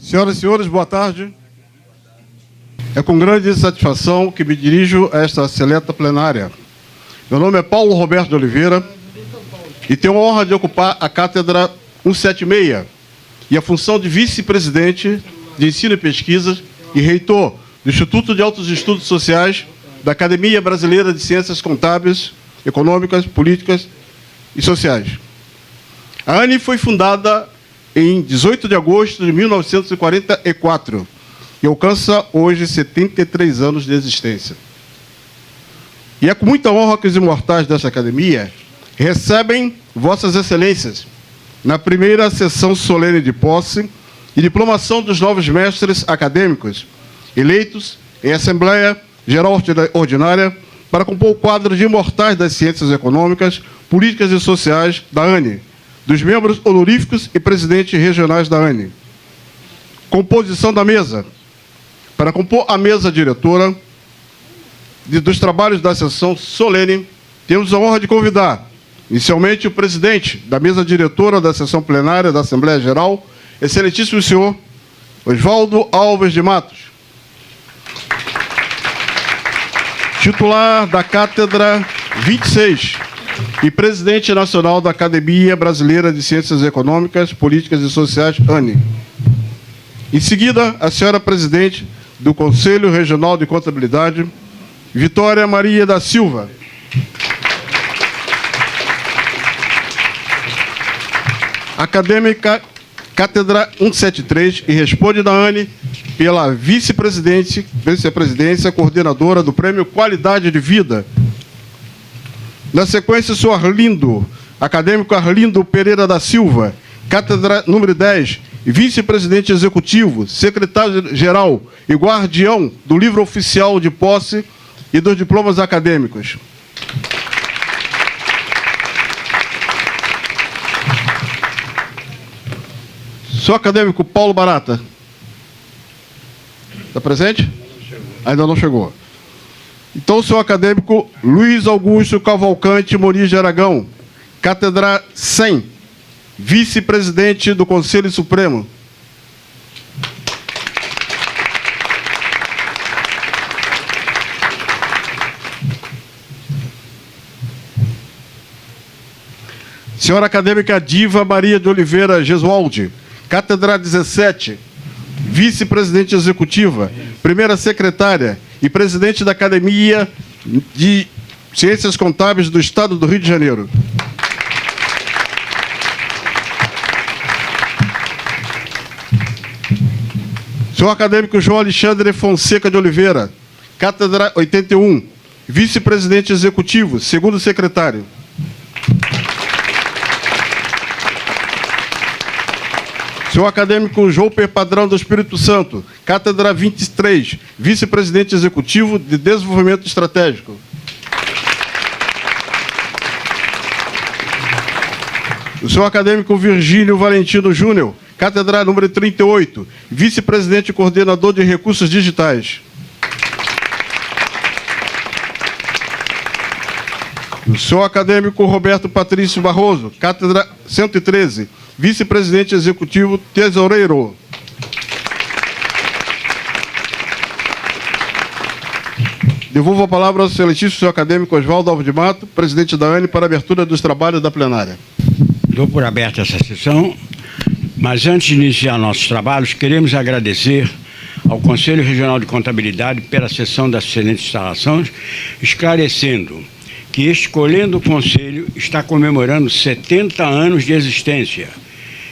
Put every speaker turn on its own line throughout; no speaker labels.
Senhoras e senhores, boa tarde. É com grande satisfação que me dirijo a esta seleta plenária. Meu nome é Paulo Roberto de Oliveira e tenho a honra de ocupar a cátedra 176 e a função de vice-presidente de Ensino e Pesquisas e reitor do Instituto de Altos Estudos Sociais da Academia Brasileira de Ciências Contábeis, Econômicas, Políticas e Sociais. A ANE foi fundada em 18 de agosto de 1944 e alcança hoje 73 anos de existência. E é com muita honra que os imortais desta academia recebem Vossas Excelências na primeira sessão solene de posse e diplomação dos novos mestres acadêmicos eleitos em Assembleia Geral Ordinária para compor o quadro de imortais das ciências econômicas, políticas e sociais da ANE, dos membros honoríficos e presidentes regionais da ANE. Composição da mesa. Para compor a mesa diretora dos trabalhos da sessão solene, temos a honra de convidar, inicialmente, o presidente da mesa diretora da sessão plenária da Assembleia Geral, excelentíssimo senhor Oswaldo Alves de Matos, titular da Cátedra 26 e presidente nacional da Academia Brasileira de Ciências Econômicas, Políticas e Sociais, ANE. Em seguida, a senhora presidente do Conselho Regional de Contabilidade, Vitória Maria da Silva. Acadêmica Cátedra 173 e responde da ANE pela vice-presidência, coordenadora do Prêmio Qualidade de Vida. Na sequência, o senhor Arlindo, acadêmico Arlindo Pereira da Silva, cátedra número 10, vice-presidente executivo, secretário-geral e guardião do livro oficial de posse e dos diplomas acadêmicos. Senhor acadêmico Paulo Barata. Está presente? Ainda não chegou. Então, o senhor acadêmico Luiz Augusto Cavalcante Muniz de Aragão, cátedra 100, vice-presidente do Conselho Supremo. Senhora acadêmica Diva Maria de Oliveira Gesualdi, cátedra 17, vice-presidente executiva, primeira secretária e presidente da Academia de Ciências Contábeis do Estado do Rio de Janeiro. Senhor acadêmico João Alexandre Fonseca de Oliveira, cátedra 81, vice-presidente executivo, segundo secretário. Senhor acadêmico Jouper Padrão do Espírito Santo, cátedra 23, vice-presidente executivo de Desenvolvimento Estratégico. O senhor acadêmico Virgínio Valentino Júnior, cátedra número 38, vice-presidente e coordenador de Recursos Digitais. O senhor acadêmico Roberto Patrício Barroso, cátedra 113, vice-presidente executivo tesoureiro. Devolvo a palavra ao excelentíssimo senhor acadêmico Oswaldo Alves de Matos, presidente da ANE, para a abertura dos trabalhos da plenária.
Dou por aberta essa sessão, mas antes de iniciar nossos trabalhos, queremos agradecer ao Conselho Regional de Contabilidade pela sessão das excelentes instalações, esclarecendo que escolhendo o Conselho está comemorando 70 anos de existência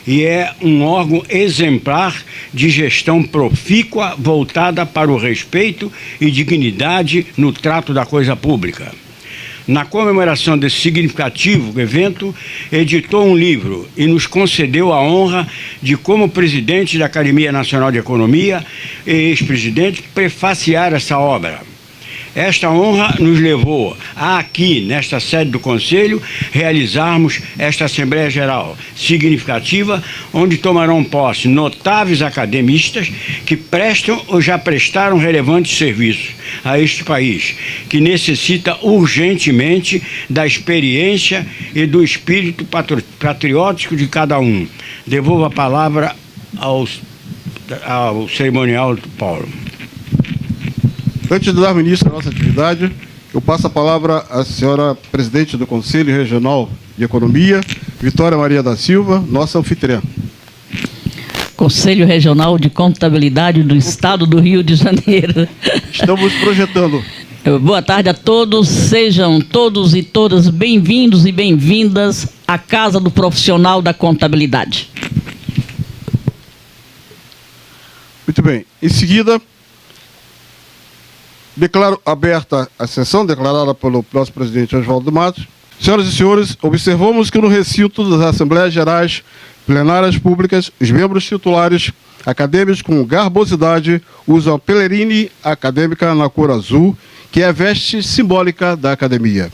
e é um órgão exemplar de gestão profícua voltada para o respeito e dignidade no trato da coisa pública. Na comemoração desse significativo evento, editou um livro e nos concedeu a honra de, como presidente da Academia Nacional de Economia e ex-presidente, prefaciar essa obra. Esta honra nos levou a aqui, nesta sede do Conselho, realizarmos esta Assembleia Geral significativa, onde tomarão posse notáveis academistas que prestam ou já prestaram relevantes serviços a este país, que necessita urgentemente da experiência e do espírito patriótico de cada um. Devolvo a palavra ao cerimonial do Paulo.
Antes de dar início à nossa atividade, eu passo a palavra à senhora presidente do Conselho Regional de Economia, Vitória Maria da Silva, nossa anfitriã.
Conselho Regional de Contabilidade do Estado do Rio de Janeiro.
Estamos projetando.
Boa tarde a todos, sejam todos e todas bem-vindos e bem-vindas à Casa do Profissional da Contabilidade.
Muito bem. Em seguida, declaro aberta a sessão, declarada pelo nosso presidente Oswaldo Matos. Senhoras e senhores, observamos que no recinto das Assembleias Gerais Plenárias Públicas, os membros titulares acadêmicos com garbosidade usam a pelerine acadêmica na cor azul, que é a veste simbólica da academia.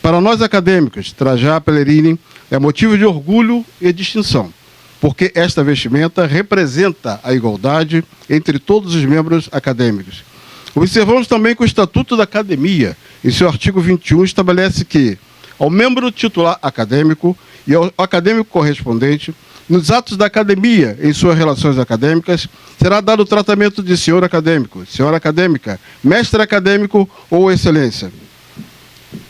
Para nós acadêmicos, trajar a pelerine é motivo de orgulho e distinção, porque esta vestimenta representa a igualdade entre todos os membros acadêmicos. Observamos também que o Estatuto da Academia, em seu artigo 21, estabelece que, ao membro titular acadêmico e ao acadêmico correspondente, nos atos da academia, em suas relações acadêmicas, será dado o tratamento de senhor acadêmico, senhora acadêmica, mestre acadêmico ou excelência.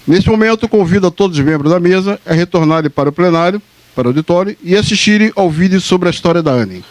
Neste momento, convido a todos os membros da mesa a retornarem para o plenário, para o auditório, e assistirem ao vídeo sobre a história da ANEM.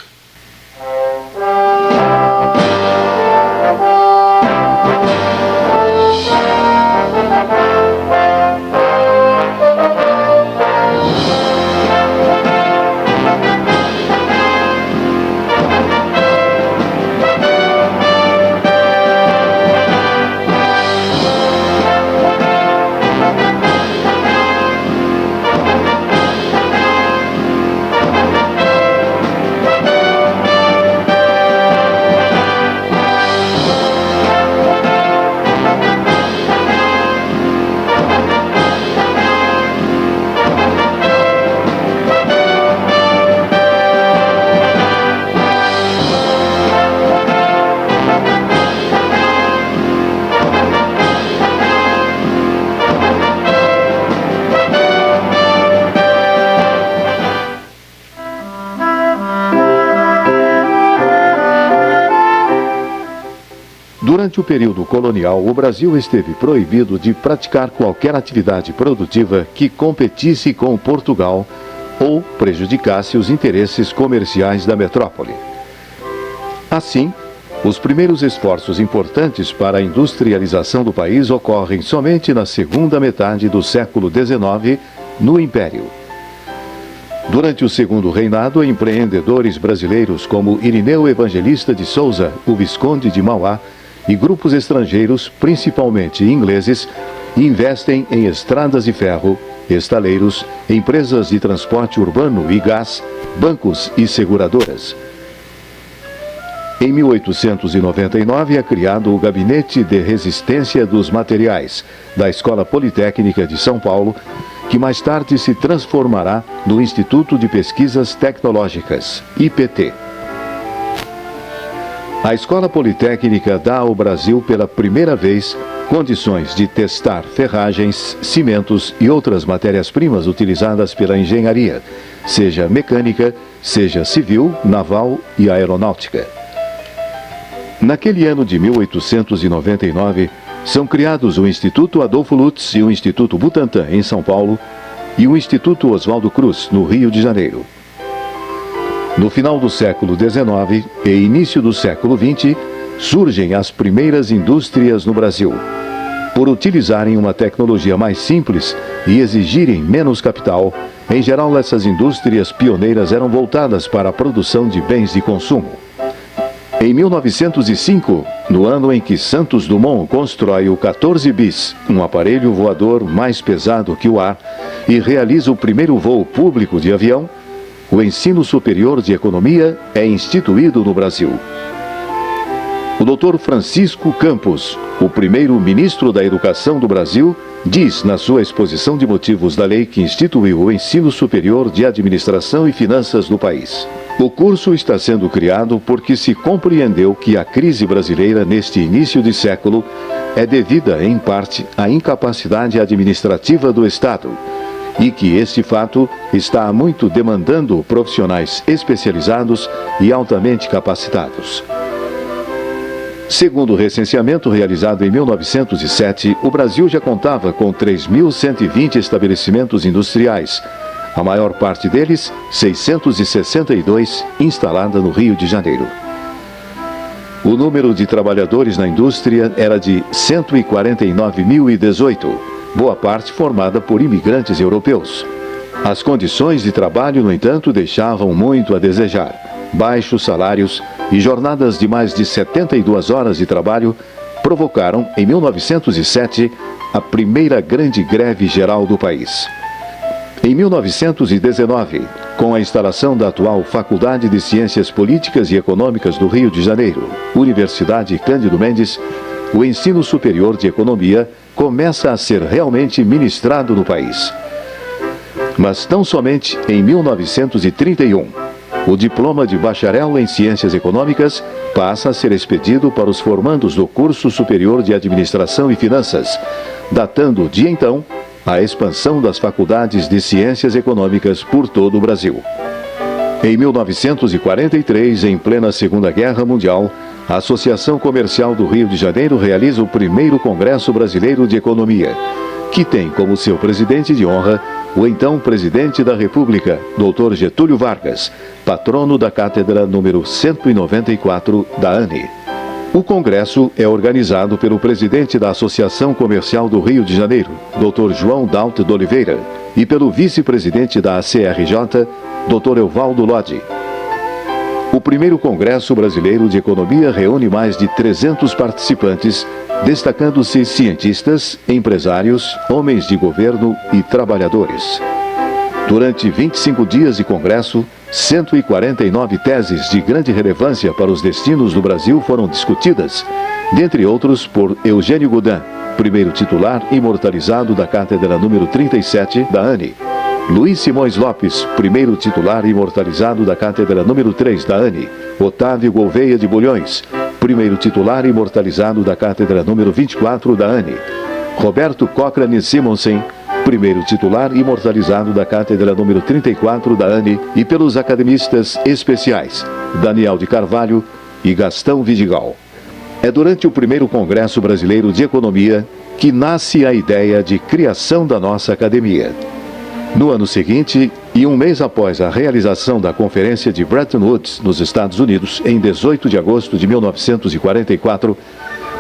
Durante o período colonial, o Brasil esteve proibido de praticar qualquer atividade produtiva que competisse com Portugal ou prejudicasse os interesses comerciais da metrópole. Assim, os primeiros esforços importantes para a industrialização do país ocorrem somente na segunda metade do século XIX, no Império. Durante o segundo reinado, empreendedores brasileiros como Irineu Evangelista de Souza, o Visconde de Mauá, e grupos estrangeiros, principalmente ingleses, investem em estradas de ferro, estaleiros, empresas de transporte urbano e gás, bancos e seguradoras. Em 1899 é criado o Gabinete de Resistência dos Materiais, da Escola Politécnica de São Paulo, que mais tarde se transformará no Instituto de Pesquisas Tecnológicas, IPT. A Escola Politécnica dá ao Brasil pela primeira vez condições de testar ferragens, cimentos e outras matérias-primas utilizadas pela engenharia, seja mecânica, seja civil, naval e aeronáutica. Naquele ano de 1899, são criados o Instituto Adolfo Lutz e o Instituto Butantan, em São Paulo, e o Instituto Oswaldo Cruz, no Rio de Janeiro. No final do século XIX e início do século XX, surgem as primeiras indústrias no Brasil. Por utilizarem uma tecnologia mais simples e exigirem menos capital, em geral essas indústrias pioneiras eram voltadas para a produção de bens de consumo. Em 1905, no ano em que Santos Dumont constrói o 14 bis, um aparelho voador mais pesado que o ar, e realiza o primeiro voo público de avião, o ensino superior de economia é instituído no Brasil. O Dr. Francisco Campos, o primeiro ministro da Educação do Brasil, diz na sua exposição de motivos da lei que instituiu o ensino superior de administração e finanças no país. O curso está sendo criado porque se compreendeu que a crise brasileira neste início de século é devida, em parte, à incapacidade administrativa do Estado e que este fato está muito demandando profissionais especializados e altamente capacitados. Segundo o recenseamento realizado em 1907, o Brasil já contava com 3.120 estabelecimentos industriais, a maior parte deles, 662, instalada no Rio de Janeiro. O número de trabalhadores na indústria era de 149.018, boa parte formada por imigrantes europeus. As condições de trabalho, no entanto, deixavam muito a desejar. Baixos salários e jornadas de mais de 72 horas de trabalho provocaram, em 1907, a primeira grande greve geral do país. Em 1919, com a instalação da atual Faculdade de Ciências Políticas e Econômicas do Rio de Janeiro, Universidade Cândido Mendes, o ensino superior de economia começa a ser realmente ministrado no país. Mas tão somente em 1931, o diploma de bacharel em Ciências Econômicas passa a ser expedido para os formandos do curso superior de Administração e Finanças, datando de então a expansão das faculdades de Ciências Econômicas por todo o Brasil. Em 1943, em plena Segunda Guerra Mundial, a Associação Comercial do Rio de Janeiro realiza o primeiro Congresso Brasileiro de Economia, que tem como seu presidente de honra o então presidente da República, Dr. Getúlio Vargas, patrono da cátedra número 194 da ANE. O congresso é organizado pelo presidente da Associação Comercial do Rio de Janeiro, Dr. João Daut de Oliveira, e pelo vice-presidente da ACRJ, Dr. Evaldo Lodi. O primeiro Congresso Brasileiro de Economia reúne mais de 300 participantes, destacando-se cientistas, empresários, homens de governo e trabalhadores. Durante 25 dias de congresso, 149 teses de grande relevância para os destinos do Brasil foram discutidas, dentre outros por Eugênio Goudin, primeiro titular imortalizado da cátedra número 37 da ANE, Luiz Simões Lopes, primeiro titular imortalizado da cátedra número 3 da ANE, Otávio Gouveia de Bulhões, primeiro titular imortalizado da cátedra número 24 da ANE, Roberto Cochrane Simonsen, primeiro titular imortalizado da cátedra número 34 da ANE, e pelos academistas especiais Daniel de Carvalho e Gastão Vidigal. É durante o primeiro Congresso Brasileiro de Economia que nasce a ideia de criação da nossa academia. No ano seguinte, e um mês após a realização da Conferência de Bretton Woods, nos Estados Unidos, em 18 de agosto de 1944,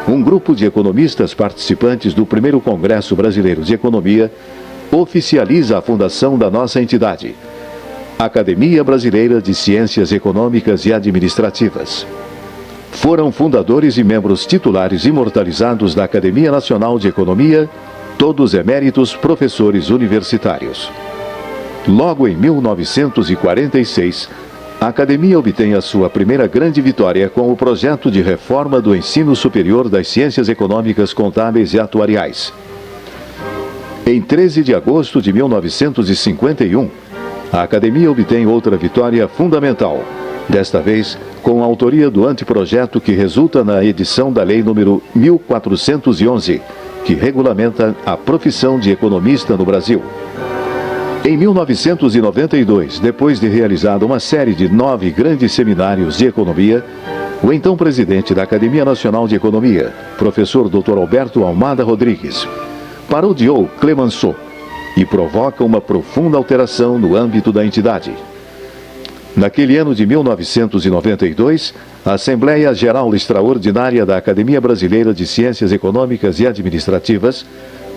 um grupo de economistas participantes do primeiro Congresso Brasileiro de Economia oficializa a fundação da nossa entidade, Academia Brasileira de Ciências Econômicas e Administrativas. Foram fundadores e membros titulares imortalizados da Academia Nacional de Economia, todos eméritos professores universitários. Logo em 1946, a Academia obtém a sua primeira grande vitória com o projeto de reforma do ensino superior das ciências econômicas, contábeis e atuariais. Em 13 de agosto de 1951, a Academia obtém outra vitória fundamental, desta vez com a autoria do anteprojeto que resulta na edição da Lei número 1411, que regulamenta a profissão de economista no Brasil. Em 1992, depois de realizada uma série de 9 grandes seminários de economia, o então presidente da Academia Nacional de Economia, professor Dr. Alberto Almada Rodrigues, parodiou Clemenceau e provoca uma profunda alteração no âmbito da entidade. Naquele ano de 1992, a Assembleia Geral Extraordinária da Academia Brasileira de Ciências Econômicas e Administrativas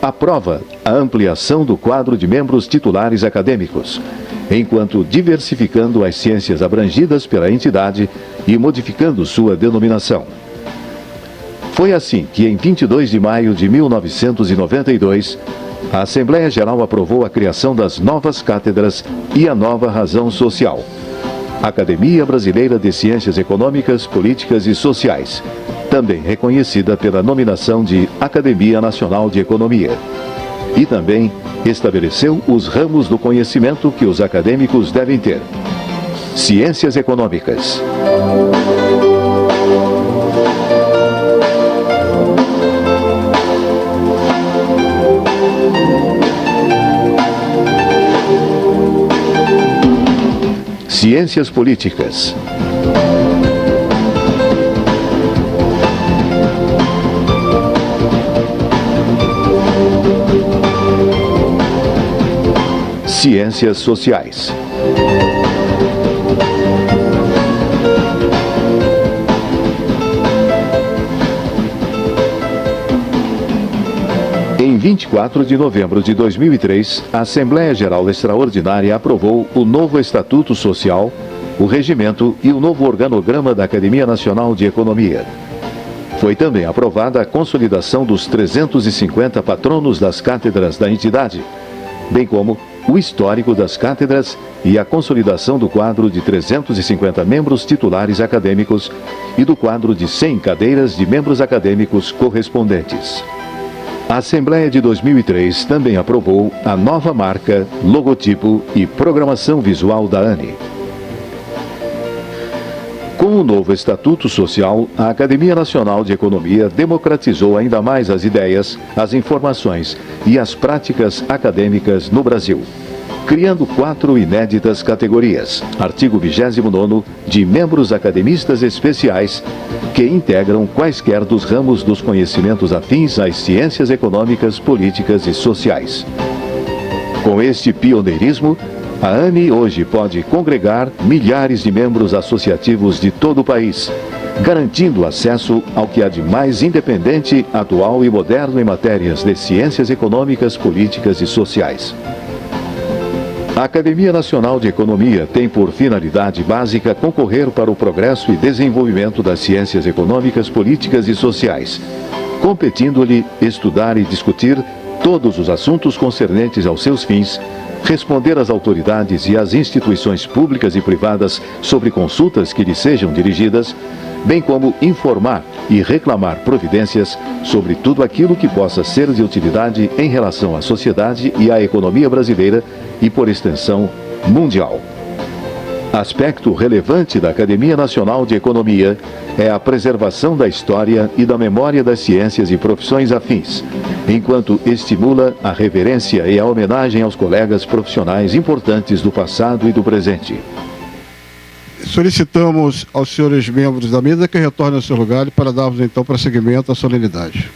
aprova a ampliação do quadro de membros titulares acadêmicos, enquanto diversificando as ciências abrangidas pela entidade e modificando sua denominação. Foi assim que, em 22 de maio de 1992, a Assembleia Geral aprovou a criação das novas cátedras e a nova razão social, Academia Brasileira de Ciências Econômicas, Políticas e Sociais, também reconhecida pela nominação de Academia Nacional de Economia. E também estabeleceu os ramos do conhecimento que os acadêmicos devem ter. Ciências Econômicas. Ciências Políticas. Ciências Sociais. Em 24 de novembro de 2003, a Assembleia Geral Extraordinária aprovou o novo Estatuto Social, o regimento e o novo organograma da Academia Nacional de Economia. Foi também aprovada a consolidação dos 350 patronos das cátedras da entidade, bem como o histórico das cátedras e a consolidação do quadro de 350 membros titulares acadêmicos e do quadro de 100 cadeiras de membros acadêmicos correspondentes. A Assembleia de 2003 também aprovou a nova marca, logotipo e programação visual da ANE. Com o novo Estatuto Social, a Academia Nacional de Economia democratizou ainda mais as ideias, as informações e as práticas acadêmicas no Brasil, criando 4 inéditas categorias. Artigo 29º, de membros academistas especiais, que integram quaisquer dos ramos dos conhecimentos afins às ciências econômicas, políticas e sociais. Com este pioneirismo, a ANE hoje pode congregar milhares de membros associativos de todo o país, garantindo acesso ao que há de mais independente, atual e moderno em matérias de ciências econômicas, políticas e sociais. A Academia Nacional de Economia tem por finalidade básica concorrer para o progresso e desenvolvimento das ciências econômicas, políticas e sociais, competindo-lhe estudar e discutir todos os assuntos concernentes aos seus fins, responder às autoridades e às instituições públicas e privadas sobre consultas que lhe sejam dirigidas, bem como informar e reclamar providências sobre tudo aquilo que possa ser de utilidade em relação à sociedade e à economia brasileira e, por extensão, mundial. Aspecto relevante da Academia Nacional de Economia é a preservação da história e da memória das ciências e profissões afins, enquanto estimula a reverência e a homenagem aos colegas profissionais importantes do passado e do presente.
Solicitamos aos senhores membros da mesa que retornem ao seu lugar para darmos então prosseguimento à solenidade.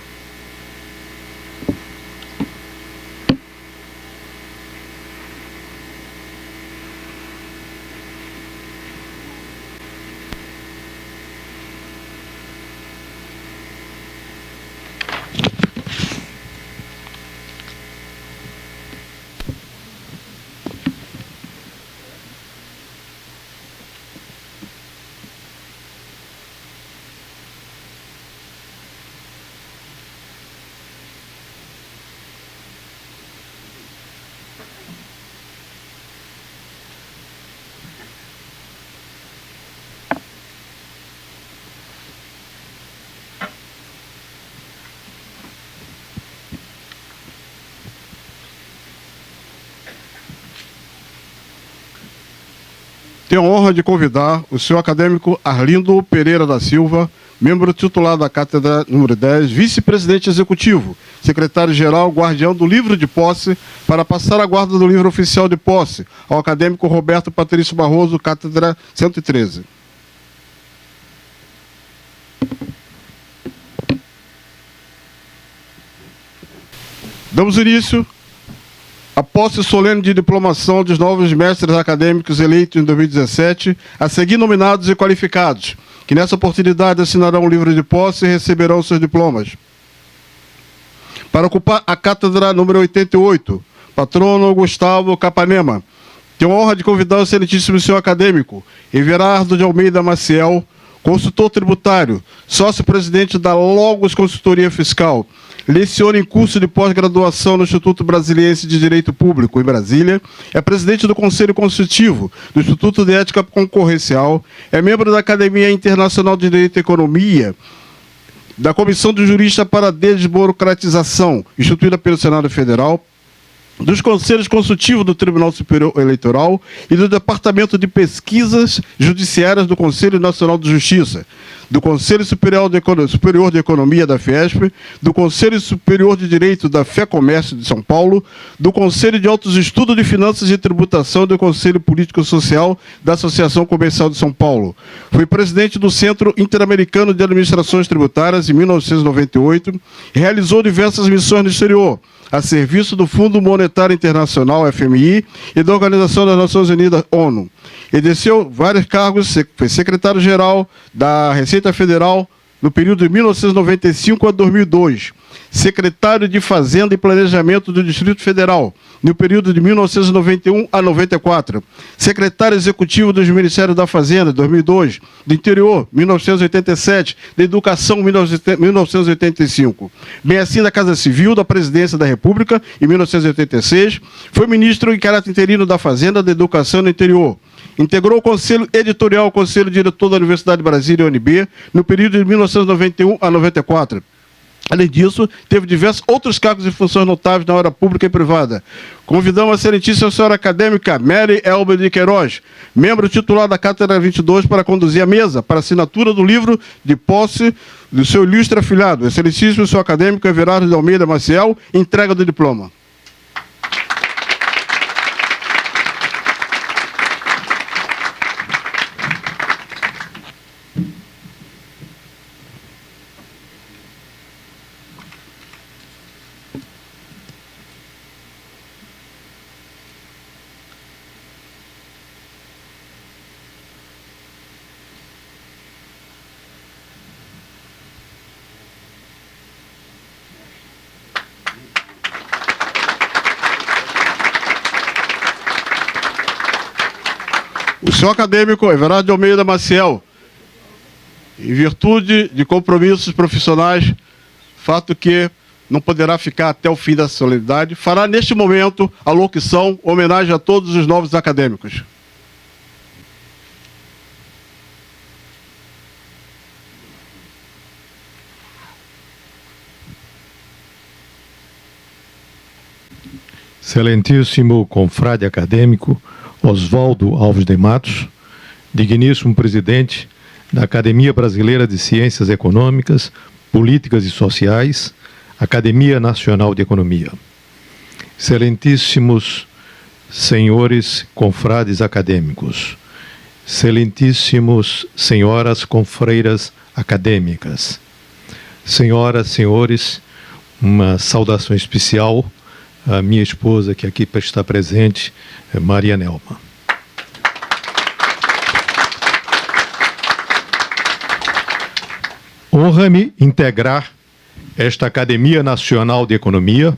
Tenho a honra de convidar o senhor acadêmico Arlindo Pereira da Silva, membro titular da Cátedra número 10, vice-presidente executivo, secretário-geral, guardião do livro de posse, para passar a guarda do livro oficial de posse ao acadêmico Roberto Patrício Barroso, Cátedra 113. Damos início a posse solene de diplomação dos novos mestres acadêmicos eleitos em 2017, a seguir nominados e qualificados, que nessa oportunidade assinarão o livro de posse e receberão seus diplomas. Para ocupar a cátedra número 88, patrono Gustavo Capanema, tenho a honra de convidar o excelentíssimo senhor acadêmico Everardo de Almeida Maciel, consultor tributário, sócio-presidente da Logos Consultoria Fiscal, leciona em curso de pós-graduação no Instituto Brasiliense de Direito Público, em Brasília, é presidente do Conselho Consultivo do Instituto de Ética Concorrencial, é membro da Academia Internacional de Direito e Economia, da Comissão do Jurista para a Desburocratização, instituída pelo Senado Federal, dos Conselhos Consultivos do Tribunal Superior Eleitoral e do Departamento de Pesquisas Judiciárias do Conselho Nacional de Justiça, do Conselho Superior de Economia da Fiesp, do Conselho Superior de Direito da FEComércio de São Paulo, do Conselho de Altos Estudos de Finanças e Tributação e do Conselho Político-Social da Associação Comercial de São Paulo. Foi presidente do Centro Interamericano de Administrações Tributárias em 1998 e realizou diversas missões no exterior, a serviço do Fundo Monetário Internacional, FMI, e da Organização das Nações Unidas, ONU. Exerceu vários cargos, foi secretário-geral da Receita Federal no período de 1995 a 2002, secretário de Fazenda e Planejamento do Distrito Federal, no período de 1991 a 94, secretário executivo dos Ministérios da Fazenda, 2002, do Interior, 1987, da Educação, 1985, bem assim da Casa Civil, da Presidência da República, em 1986, foi ministro em caráter interino da Fazenda, da Educação no Interior. Integrou o Conselho Editorial, o Conselho Diretor da Universidade de Brasília, UNB, no período de 1991 a 94. Além disso, teve diversos outros cargos e funções notáveis na área pública e privada. Convidamos a excelentíssima senhora acadêmica Mary Elbe de Queiroz, membro titular da Cátedra 22, para conduzir a mesa para assinatura do livro de posse do seu ilustre afilhado, excelentíssimo senhor acadêmico Everardo de Almeida Maciel, entrega do diploma. O senhor acadêmico Everardo de Almeida Maciel, em virtude de compromissos profissionais, fato que não poderá ficar até o fim da solenidade, fará neste momento a locução, homenagem a todos os novos acadêmicos.
Excelentíssimo confrade acadêmico Oswaldo Alves de Matos, digníssimo presidente da Academia Brasileira de Ciências Econômicas, Políticas e Sociais, Academia Nacional de Economia. Excelentíssimos senhores confrades acadêmicos, excelentíssimos senhoras confreiras acadêmicas, senhoras, senhores, uma saudação especial à minha esposa, que aqui está presente, Maria Nelma. Honra-me integrar esta Academia Nacional de Economia,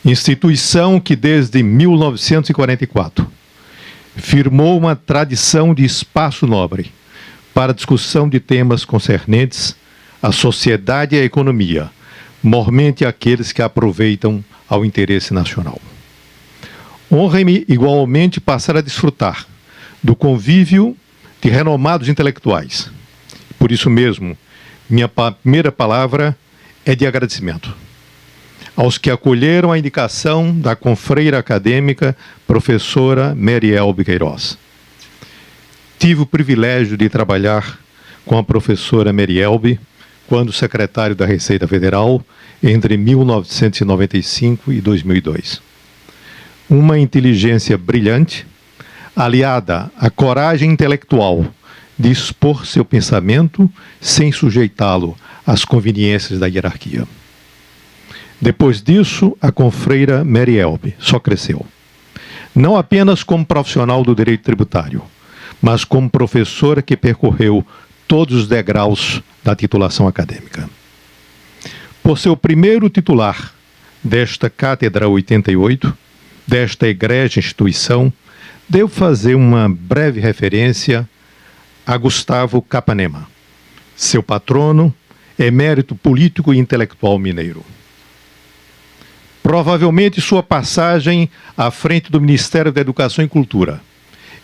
instituição que desde 1944 firmou uma tradição de espaço nobre para discussão de temas concernentes à sociedade e à economia, mormente aqueles que aproveitam ao interesse nacional. Honra-me igualmente passar a desfrutar do convívio de renomados intelectuais. Por isso mesmo, minha primeira palavra é de agradecimento aos que acolheram a indicação da confreira acadêmica professora Mary Elbe Queiroz. Tive o privilégio de trabalhar com a professora Mary Elbe quando secretário da Receita Federal entre 1995 e 2002. Uma inteligência brilhante, aliada à coragem intelectual de expor seu pensamento sem sujeitá-lo às conveniências da hierarquia. Depois disso, a confreira Mary Elbe só cresceu. Não apenas como profissional do direito tributário, mas como professora que percorreu todos os degraus da titulação acadêmica. Por ser o primeiro titular desta Cátedra 88, desta egrégea instituição, devo fazer uma breve referência a Gustavo Capanema, seu patrono, emérito político e intelectual mineiro. Provavelmente sua passagem à frente do Ministério da Educação e Cultura,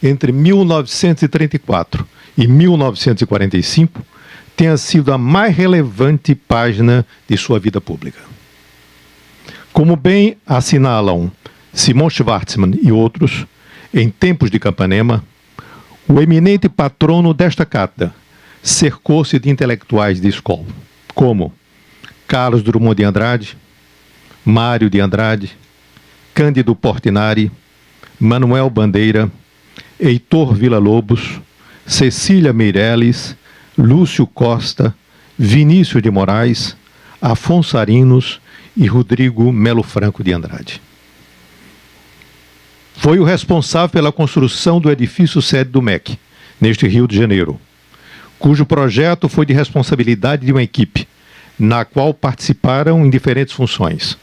entre 1934 e 1945, tenha sido a mais relevante página de sua vida pública. Como bem assinalam Simon Schwarzman e outros, em tempos de Capanema, o eminente patrono desta cátedra cercou-se de intelectuais de escola, como Carlos Drummond de Andrade, Mário de Andrade, Cândido Portinari, Manuel Bandeira, Heitor Villa-Lobos, Cecília Meirelles, Lúcio Costa, Vinícius de Moraes, Afonso Arinos e Rodrigo Melo Franco de Andrade. Foi o responsável pela construção do edifício sede do MEC, neste Rio de Janeiro, cujo projeto foi de responsabilidade de uma equipe, na qual participaram em diferentes funções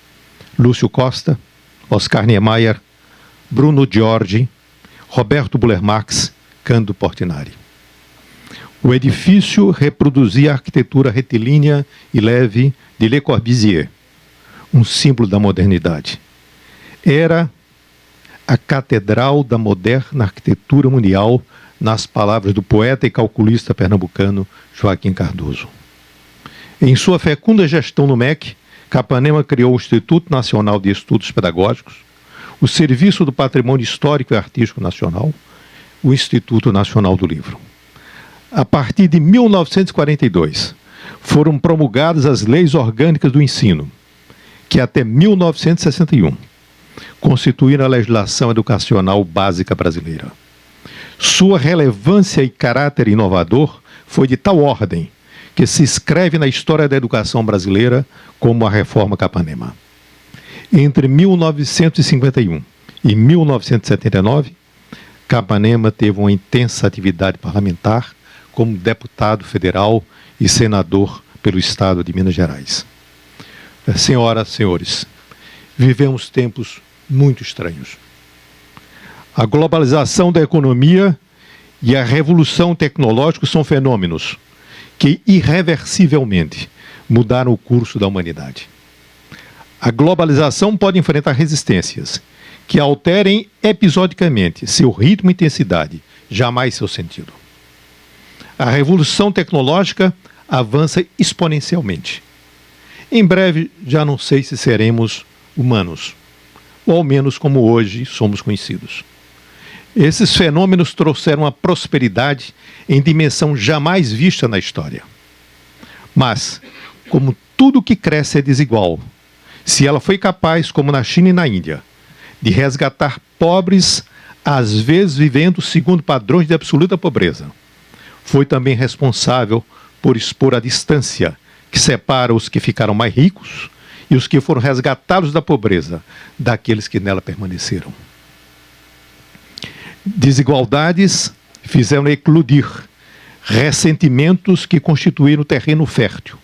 Lúcio Costa, Oscar Niemeyer, Bruno Giorgi, Roberto Buller Marx, Cândido Portinari. O edifício reproduzia a arquitetura retilínea e leve de Le Corbusier, um símbolo da modernidade. Era a catedral da moderna arquitetura mundial, nas palavras do poeta e calculista pernambucano Joaquim Cardoso. Em sua fecunda gestão no MEC, Capanema criou o Instituto Nacional de Estudos Pedagógicos, o Serviço do Patrimônio Histórico e Artístico Nacional, o Instituto Nacional do Livro. A partir de 1942, foram promulgadas as Leis Orgânicas do Ensino, que até 1961 constituíram a legislação educacional básica brasileira. Sua relevância e caráter inovador foi de tal ordem que se escreve na história da educação brasileira como a Reforma Capanema. Entre 1951 e 1979, Capanema teve uma intensa atividade parlamentar como deputado federal e senador pelo estado de Minas Gerais. Senhoras e senhores, vivemos tempos muito estranhos. A globalização da economia e a revolução tecnológica são fenômenos que irreversivelmente mudaram o curso da humanidade. A globalização pode enfrentar resistências que alterem episodicamente seu ritmo e intensidade, jamais seu sentido. A revolução tecnológica avança exponencialmente. Em breve, já não sei se seremos humanos, ou ao menos como hoje somos conhecidos. Esses fenômenos trouxeram a prosperidade em dimensão jamais vista na história. Mas, como tudo que cresce é desigual, se ela foi capaz, como na China e na Índia, de resgatar pobres, às vezes vivendo segundo padrões de absoluta pobreza, foi também responsável por expor a distância que separa os que ficaram mais ricos e os que foram resgatados da pobreza daqueles que nela permaneceram. Desigualdades fizeram eclodir ressentimentos que constituíram terreno fértil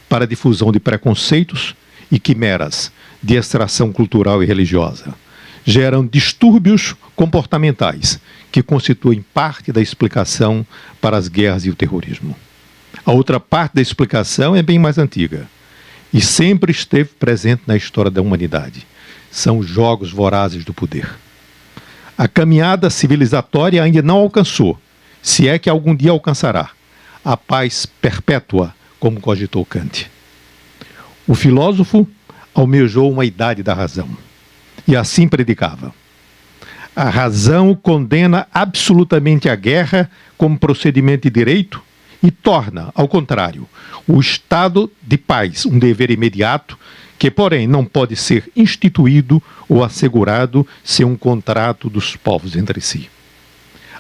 para a difusão de preconceitos e quimeras de extração cultural e religiosa. Geram distúrbios comportamentais que constituem parte da explicação para as guerras e o terrorismo. A outra parte da explicação é bem mais antiga e sempre esteve presente na história da humanidade. São os jogos vorazes do poder. A caminhada civilizatória ainda não alcançou, se é que algum dia alcançará, a paz perpétua, como cogitou Kant. O filósofo almejou uma idade da razão e assim predicava: a razão condena absolutamente a guerra como procedimento de direito e torna, ao contrário, o estado de paz um dever imediato que, porém, não pode ser instituído ou assegurado sem um contrato dos povos entre si.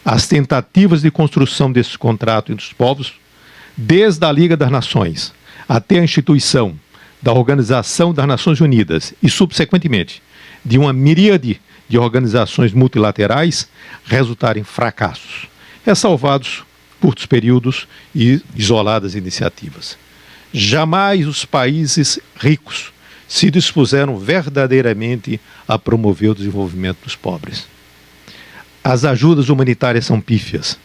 As tentativas de construção desse contrato entre os povos, desde a Liga das Nações até a instituição da Organização das Nações Unidas e, subsequentemente, de uma miríade de organizações multilaterais, resultaram em fracassos, ressalvados curtos períodos e isoladas iniciativas. Jamais os países ricos se dispuseram verdadeiramente a promover o desenvolvimento dos pobres. As ajudas humanitárias são pífias.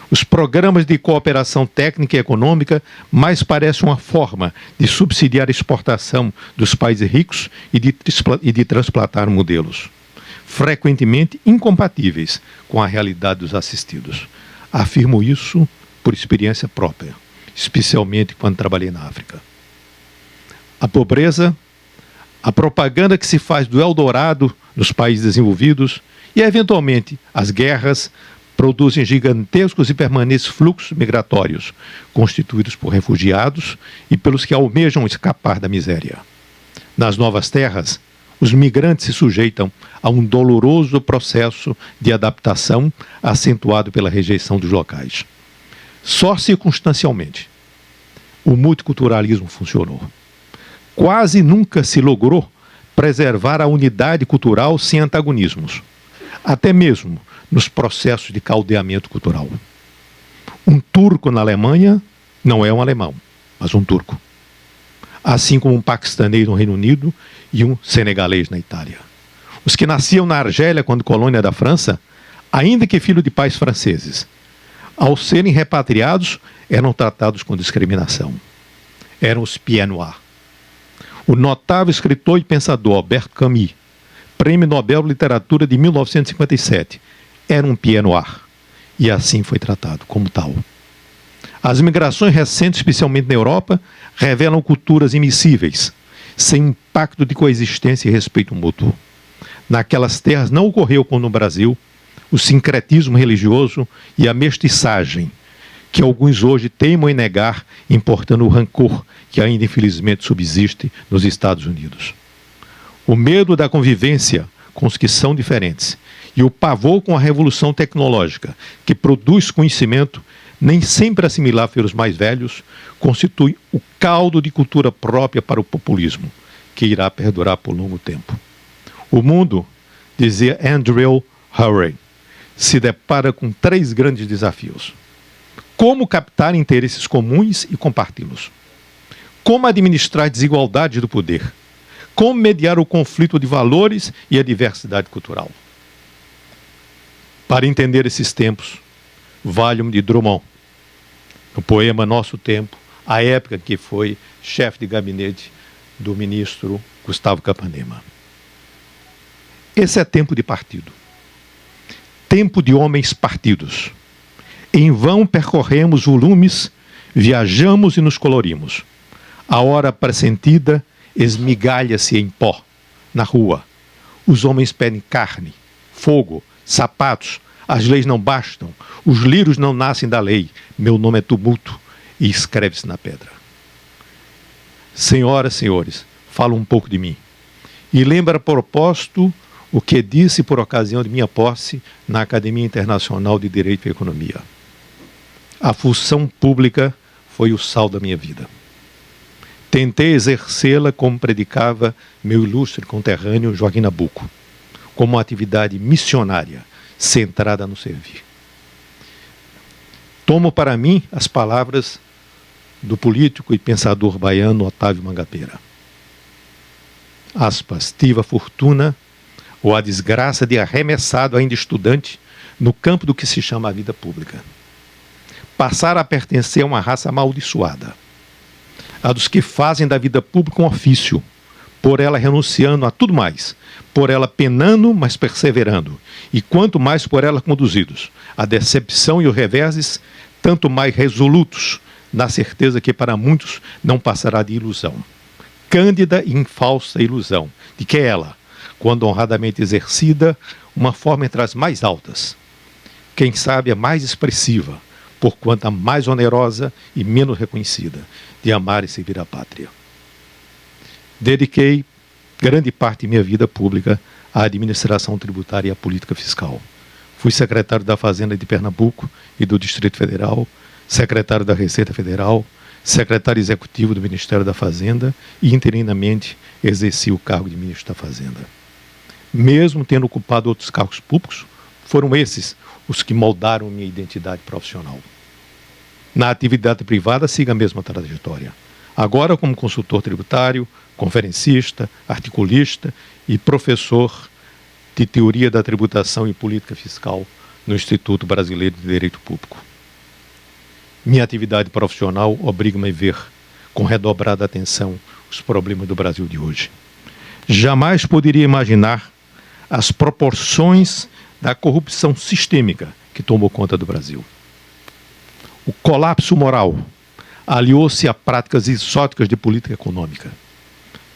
Os programas de cooperação técnica e econômica mais parecem uma forma de subsidiar a exportação dos países ricos e de transplantar modelos, frequentemente incompatíveis com a realidade dos assistidos. Afirmo isso por experiência própria, especialmente quando trabalhei na África. A pobreza, a propaganda que se faz do Eldorado nos países desenvolvidos e, eventualmente, as guerras produzem gigantescos e permanentes fluxos migratórios, constituídos por refugiados e pelos que almejam escapar da miséria. Nas novas terras, os migrantes se sujeitam a um doloroso processo de adaptação acentuado pela rejeição dos locais. Só circunstancialmente o multiculturalismo funcionou. Quase nunca se logrou preservar a unidade cultural sem antagonismos, até mesmo nos processos de caldeamento cultural. Um turco na Alemanha não é um alemão, mas um turco. Assim como um paquistanês no Reino Unido e um senegalês na Itália. Os que nasciam na Argélia quando colônia da França, ainda que filho de pais franceses, ao serem repatriados, eram tratados com discriminação. Eram os pieds noirs. O notável escritor e pensador Albert Camus, Prêmio Nobel de Literatura de 1957, era um pied noir, e assim foi tratado como tal. As migrações recentes, especialmente na Europa, revelam culturas imissíveis, sem impacto de coexistência e respeito mútuo. Naquelas terras não ocorreu, como no Brasil, o sincretismo religioso e a mestiçagem, que alguns hoje teimam em negar, importando o rancor que ainda infelizmente subsiste nos Estados Unidos. O medo da convivência com os que são diferentes e o pavor com a revolução tecnológica, que produz conhecimento nem sempre assimilável pelos mais velhos, constitui o caldo de cultura própria para o populismo, que irá perdurar por longo tempo. O mundo, dizia Andrew Hurrey, se depara com 3 grandes desafios. Como captar interesses comuns e comparti-los? Como administrar desigualdades do poder? Como mediar o conflito de valores e a diversidade cultural? Para entender esses tempos, valho-me de Drummond, no poema Nosso Tempo, a época que foi chefe de gabinete do ministro Gustavo Capanema. Esse é tempo de partido. Tempo de homens partidos. Em vão percorremos volumes, viajamos e nos colorimos. A hora pressentida esmigalha-se em pó, na rua. Os homens pedem carne, fogo, sapatos. As leis não bastam, os lírios não nascem da lei. Meu nome é tumulto e escreve-se na pedra. Senhoras, senhores, fala um pouco de mim. E lembra a propósito o que disse por ocasião de minha posse na Academia Internacional de Direito e Economia. A função pública foi o sal da minha vida. Tentei exercê-la como predicava meu ilustre conterrâneo Joaquim Nabuco, como uma atividade missionária, centrada no servir. Tomo para mim as palavras do político e pensador baiano Otávio Mangabeira. Aspas, tive a fortuna ou a desgraça de arremessado ainda estudante no campo do que se chama a vida pública. Passar a pertencer a uma raça amaldiçoada, a dos que fazem da vida pública um ofício, por ela renunciando a tudo mais, por ela penando, mas perseverando, e quanto mais por ela conduzidos, a decepção e os reveses, tanto mais resolutos, na certeza que para muitos não passará de ilusão. Cândida e infalsa ilusão, de que ela, quando honradamente exercida, uma forma entre as mais altas, quem sabe a mais expressiva, porquanto a mais onerosa e menos reconhecida, de amar e servir a pátria. Dediquei grande parte de minha vida pública à administração tributária e à política fiscal. Fui secretário da Fazenda de Pernambuco e do Distrito Federal, secretário da Receita Federal, secretário executivo do Ministério da Fazenda e, interinamente, exerci o cargo de ministro da Fazenda. Mesmo tendo ocupado outros cargos públicos, foram esses os que moldaram minha identidade profissional. Na atividade privada, siga a mesma trajetória. Agora como consultor tributário, conferencista, articulista e professor de Teoria da Tributação e Política Fiscal no Instituto Brasileiro de Direito Público. Minha atividade profissional obriga-me a ver com redobrada atenção os problemas do Brasil de hoje. Jamais poderia imaginar as proporções da corrupção sistêmica que tomou conta do Brasil. O colapso moral aliou-se a práticas exóticas de política econômica.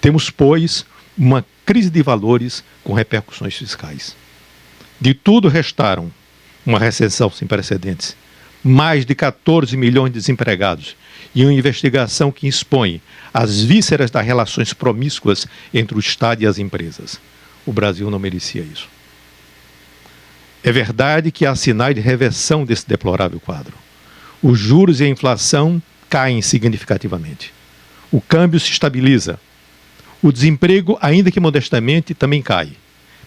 Temos, pois, uma crise de valores com repercussões fiscais. De tudo restaram uma recessão sem precedentes, mais de 14 milhões de desempregados e uma investigação que expõe as vísceras das relações promíscuas entre o Estado e as empresas. O Brasil não merecia isso. É verdade que há sinais de reversão desse deplorável quadro. Os juros e a inflação caem significativamente. O câmbio se estabiliza. O desemprego, ainda que modestamente, também cai.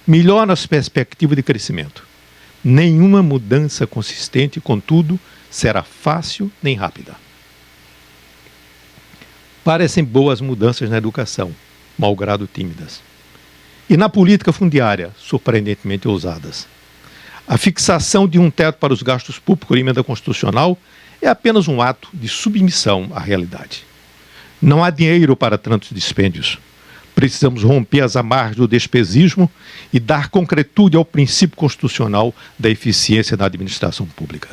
Melhora as perspectivas de crescimento. Nenhuma mudança consistente, contudo, será fácil nem rápida. Parecem boas mudanças na educação, malgrado tímidas. E na política fundiária, surpreendentemente ousadas. A fixação de um teto para os gastos públicos em emenda constitucional é apenas um ato de submissão à realidade. Não há dinheiro para tantos dispêndios. Precisamos romper as amarras do despesismo e dar concretude ao princípio constitucional da eficiência da administração pública.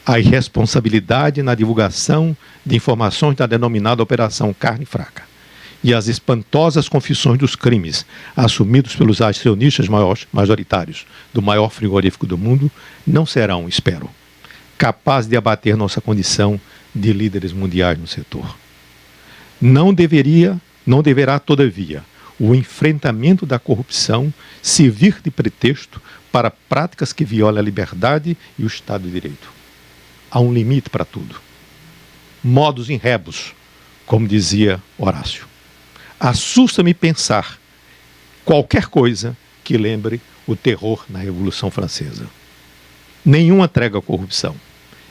A irresponsabilidade na divulgação de informações da denominada Operação Carne Fraca e as espantosas confissões dos crimes assumidos pelos acionistas majoritários do maior frigorífico do mundo não serão, espero, capazes de abater nossa condição de líderes mundiais no setor. Não deverá, todavia, o enfrentamento da corrupção servir de pretexto para práticas que violam a liberdade e o Estado de Direito. Há um limite para tudo. Modus in rebus, como dizia Horácio. Assusta-me pensar qualquer coisa que lembre o terror na Revolução Francesa. Nenhuma trégua à corrupção,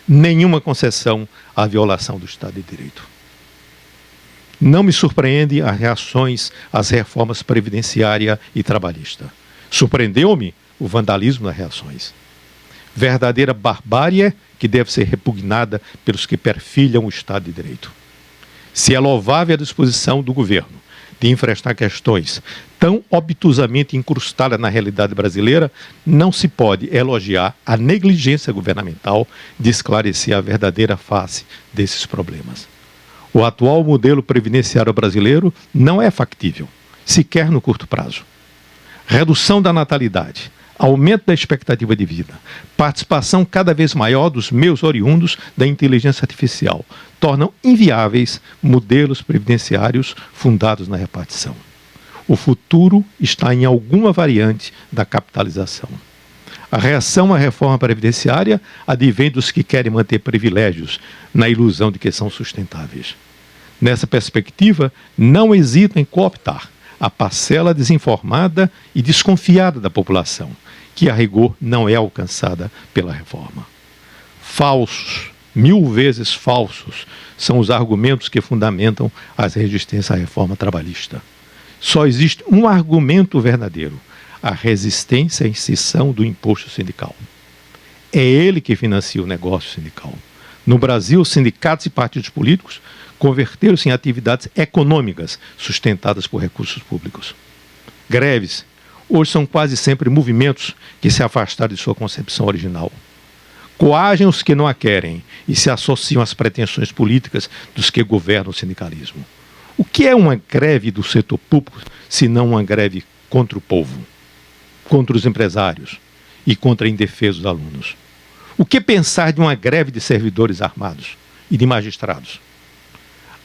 nenhuma concessão à violação do Estado de Direito. Não me surpreende as reações às reformas previdenciária e trabalhista. Surpreendeu-me o vandalismo das reações. Verdadeira barbárie que deve ser repugnada pelos que perfilham o Estado de Direito. Se é louvável a disposição do governo de enfrentar questões tão obtusamente incrustadas na realidade brasileira, não se pode elogiar a negligência governamental de esclarecer a verdadeira face desses problemas. O atual modelo previdenciário brasileiro não é factível, sequer no curto prazo. Redução da natalidade, aumento da expectativa de vida, participação cada vez maior dos meios oriundos da inteligência artificial tornam inviáveis modelos previdenciários fundados na repartição. O futuro está em alguma variante da capitalização. A reação à reforma previdenciária advém dos que querem manter privilégios na ilusão de que são sustentáveis. Nessa perspectiva, não hesitam em cooptar a parcela desinformada e desconfiada da população, que a rigor não é alcançada pela reforma. Falsos, 1000 vezes falsos, são os argumentos que fundamentam as resistências à reforma trabalhista. Só existe um argumento verdadeiro: a resistência à extinção do imposto sindical. É ele que financia o negócio sindical. No Brasil, sindicatos e partidos políticos converteram-se em atividades econômicas sustentadas por recursos públicos. Greves hoje são quase sempre movimentos que se afastaram de sua concepção original. Coagem os que não a querem e se associam às pretensões políticas dos que governam o sindicalismo. O que é uma greve do setor público, se não uma greve contra o povo, contra os empresários e contra indefesos alunos? O que pensar de uma greve de servidores armados e de magistrados?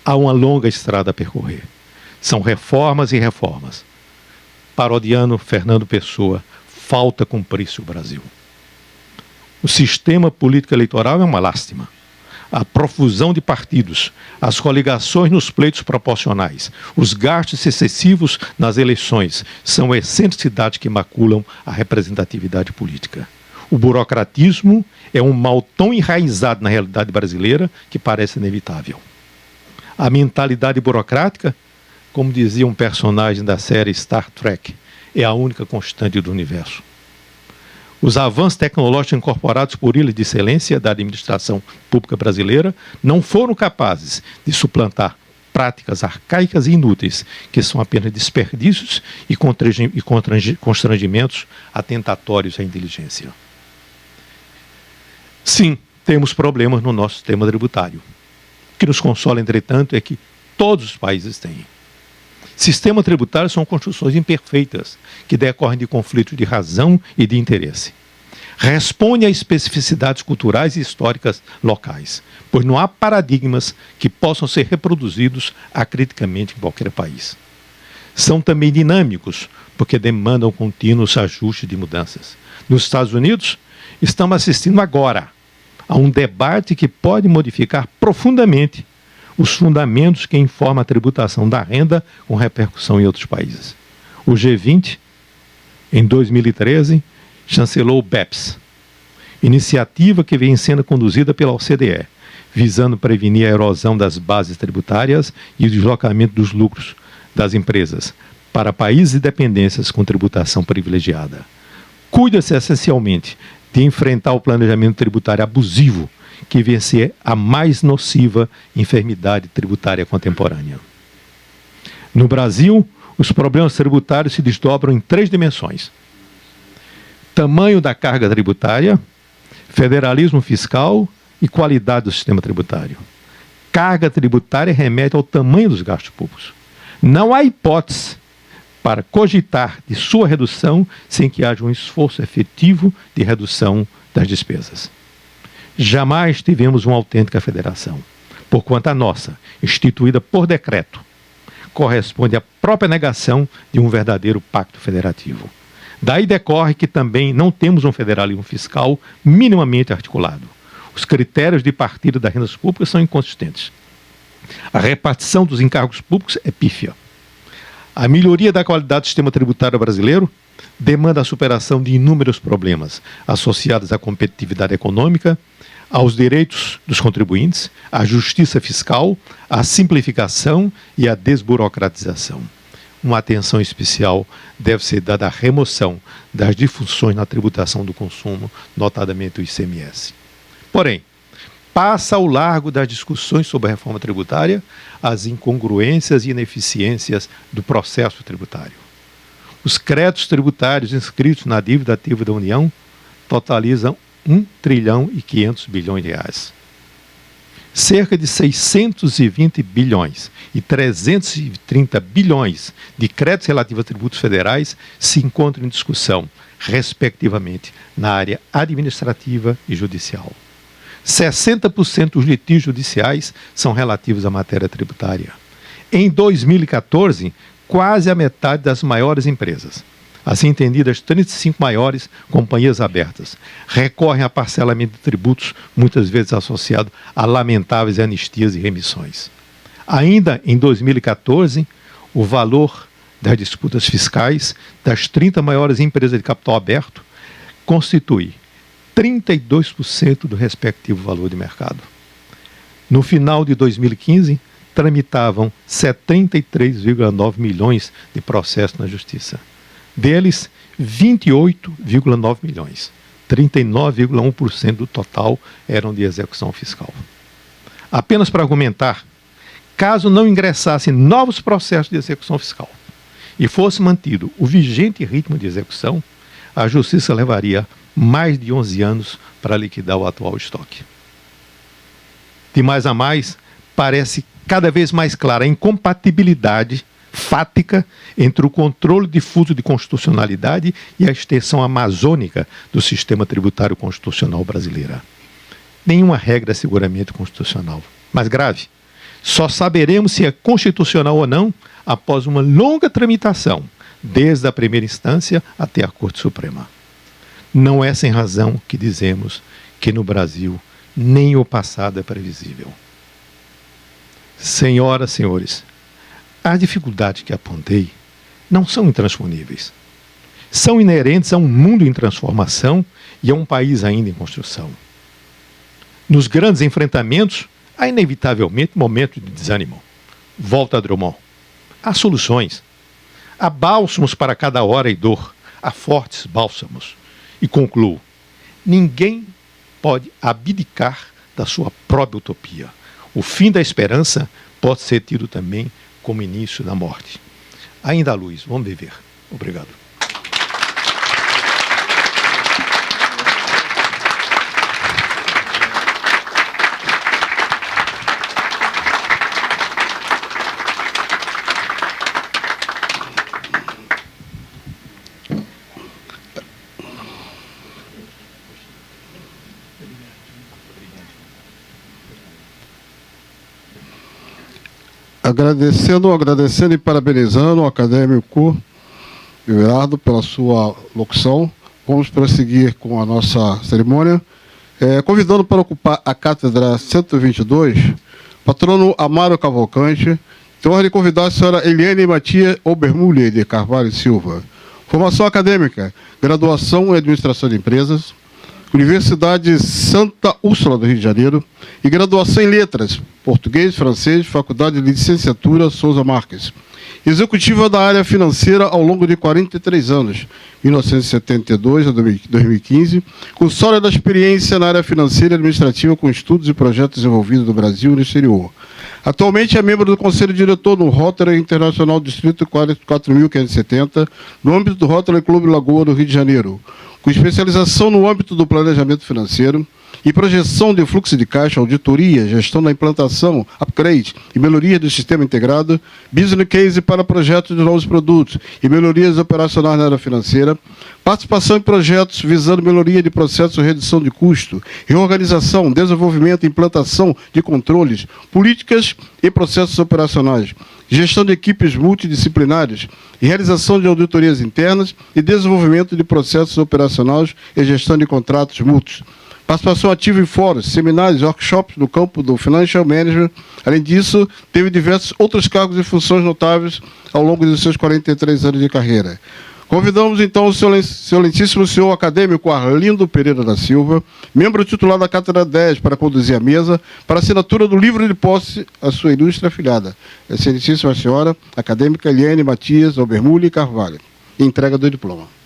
Há uma longa estrada a percorrer. São reformas e reformas. Parodiando Fernando Pessoa, falta cumprir-se o Brasil. O sistema político eleitoral é uma lástima. A profusão de partidos, as coligações nos pleitos proporcionais, os gastos excessivos nas eleições são excentricidades que maculam a representatividade política. O burocratismo é um mal tão enraizado na realidade brasileira que parece inevitável. A mentalidade burocrática, como dizia um personagem da série Star Trek, é a única constante do universo. Os avanços tecnológicos incorporados por ilhas de excelência da administração pública brasileira não foram capazes de suplantar práticas arcaicas e inúteis, que são apenas desperdícios e constrangimentos atentatórios à inteligência. Sim, temos problemas no nosso sistema tributário. O que nos consola, entretanto, é que todos os países têm. Sistema tributário são construções imperfeitas, que decorrem de conflitos de razão e de interesse. Responde a especificidades culturais e históricas locais, pois não há paradigmas que possam ser reproduzidos acriticamente em qualquer país. São também dinâmicos, porque demandam contínuos ajustes de mudanças. Nos Estados Unidos, estamos assistindo agora a um debate que pode modificar profundamente os fundamentos que informam a tributação da renda com repercussão em outros países. O G20, em 2013, chancelou o BEPS, iniciativa que vem sendo conduzida pela OCDE, visando prevenir a erosão das bases tributárias e o deslocamento dos lucros das empresas para países e dependências com tributação privilegiada. Cuida-se essencialmente de enfrentar o planejamento tributário abusivo, que vem a ser a mais nociva enfermidade tributária contemporânea. No Brasil, os problemas tributários se desdobram em 3 dimensões: tamanho da carga tributária, federalismo fiscal e qualidade do sistema tributário. Carga tributária remete ao tamanho dos gastos públicos. Não há hipótese para cogitar de sua redução sem que haja um esforço efetivo de redução das despesas. Jamais tivemos uma autêntica federação, porquanto a nossa, instituída por decreto, corresponde à própria negação de um verdadeiro pacto federativo. Daí decorre que também não temos um federalismo fiscal minimamente articulado. Os critérios de partida das rendas públicas são inconsistentes. A repartição dos encargos públicos é pífia. A melhoria da qualidade do sistema tributário brasileiro demanda a superação de inúmeros problemas associados à competitividade econômica, aos direitos dos contribuintes, à justiça fiscal, à simplificação e à desburocratização. Uma atenção especial deve ser dada à remoção das disfunções na tributação do consumo, notadamente o ICMS. Porém, passa ao largo das discussões sobre a reforma tributária as incongruências e ineficiências do processo tributário. Os créditos tributários inscritos na dívida ativa da União totalizam 1 trilhão e 500 bilhões de reais. Cerca de 620 bilhões e 330 bilhões de créditos relativos a tributos federais se encontram em discussão, respectivamente, na área administrativa e judicial. 60% dos litígios judiciais são relativos à matéria tributária. Em 2014, quase a metade das maiores empresas, assim entendidas 35 maiores companhias abertas, recorrem a parcelamento de tributos, muitas vezes associado a lamentáveis anistias e remissões. Ainda em 2014, o valor das disputas fiscais das 30 maiores empresas de capital aberto constitui 32% do respectivo valor de mercado. No final de 2015, tramitavam 73,9 milhões de processos na Justiça. Deles, 28,9 milhões, 39,1% do total eram de execução fiscal. Apenas para argumentar, caso não ingressassem novos processos de execução fiscal e fosse mantido o vigente ritmo de execução, a Justiça levaria mais de 11 anos para liquidar o atual estoque. De mais a mais, parece cada vez mais clara a incompatibilidade fática entre o controle difuso de constitucionalidade e a extensão amazônica do sistema tributário constitucional brasileiro. Nenhuma regra é seguramente constitucional. Mas grave, só saberemos se é constitucional ou não após uma longa tramitação, desde a primeira instância até a Corte Suprema. Não é sem razão que dizemos que no Brasil nem o passado é previsível. Senhoras, senhores, as dificuldades que apontei não são intransponíveis. São inerentes a um mundo em transformação e a um país ainda em construção. Nos grandes enfrentamentos, há inevitavelmente momentos de desânimo. Volta a Drummond. Há soluções. Há bálsamos para cada hora e dor. Há fortes bálsamos. E concluo, ninguém pode abdicar da sua própria utopia. O fim da esperança pode ser tido também como início da morte. Ainda há luz, vamos viver. Obrigado.
Agradecendo e parabenizando o acadêmico Everardo pela sua locução. Vamos prosseguir com a nossa cerimônia. Convidando para ocupar a cátedra 122, patrono Amaro Cavalcante, tenho a honra de convidar a senhora Eliane Matias Obermüller de Carvalho e Silva. Formação acadêmica, graduação em Administração de Empresas, Universidade Santa Úrsula do Rio de Janeiro, e graduação em Letras, Português, Francês, Faculdade de Licenciatura Souza Marques. Executiva da área financeira ao longo de 43 anos, 1972 a 2015, com sólida experiência na área financeira e administrativa com estudos e projetos desenvolvidos no Brasil e no exterior. Atualmente é membro do Conselho Diretor no Rotary Internacional Distrito 4570, no âmbito do Rotary Clube Lagoa do Rio de Janeiro, com especialização no âmbito do planejamento financeiro e projeção de fluxo de caixa, auditoria, gestão da implantação, upgrade e melhoria do sistema integrado, business case para projetos de novos produtos e melhorias operacionais na área financeira, participação em projetos visando melhoria de processos de redução de custo, reorganização, desenvolvimento e implantação de controles, políticas e processos operacionais, gestão de equipes multidisciplinares e realização de auditorias internas e desenvolvimento de processos operacionais e gestão de contratos mútuos. Participação ativa em fóruns, seminários e workshops no campo do Financial Management. Além disso, teve diversos outros cargos e funções notáveis ao longo dos seus 43 anos de carreira. Convidamos, então, o excelentíssimo senhor acadêmico Arlindo Pereira da Silva, membro titular da Cátedra 10, para conduzir a mesa, para a assinatura do livro de posse à sua ilustre afilhada, excelentíssima senhora acadêmica Eliane Matias Obermüller Carvalho. Entrega do diploma.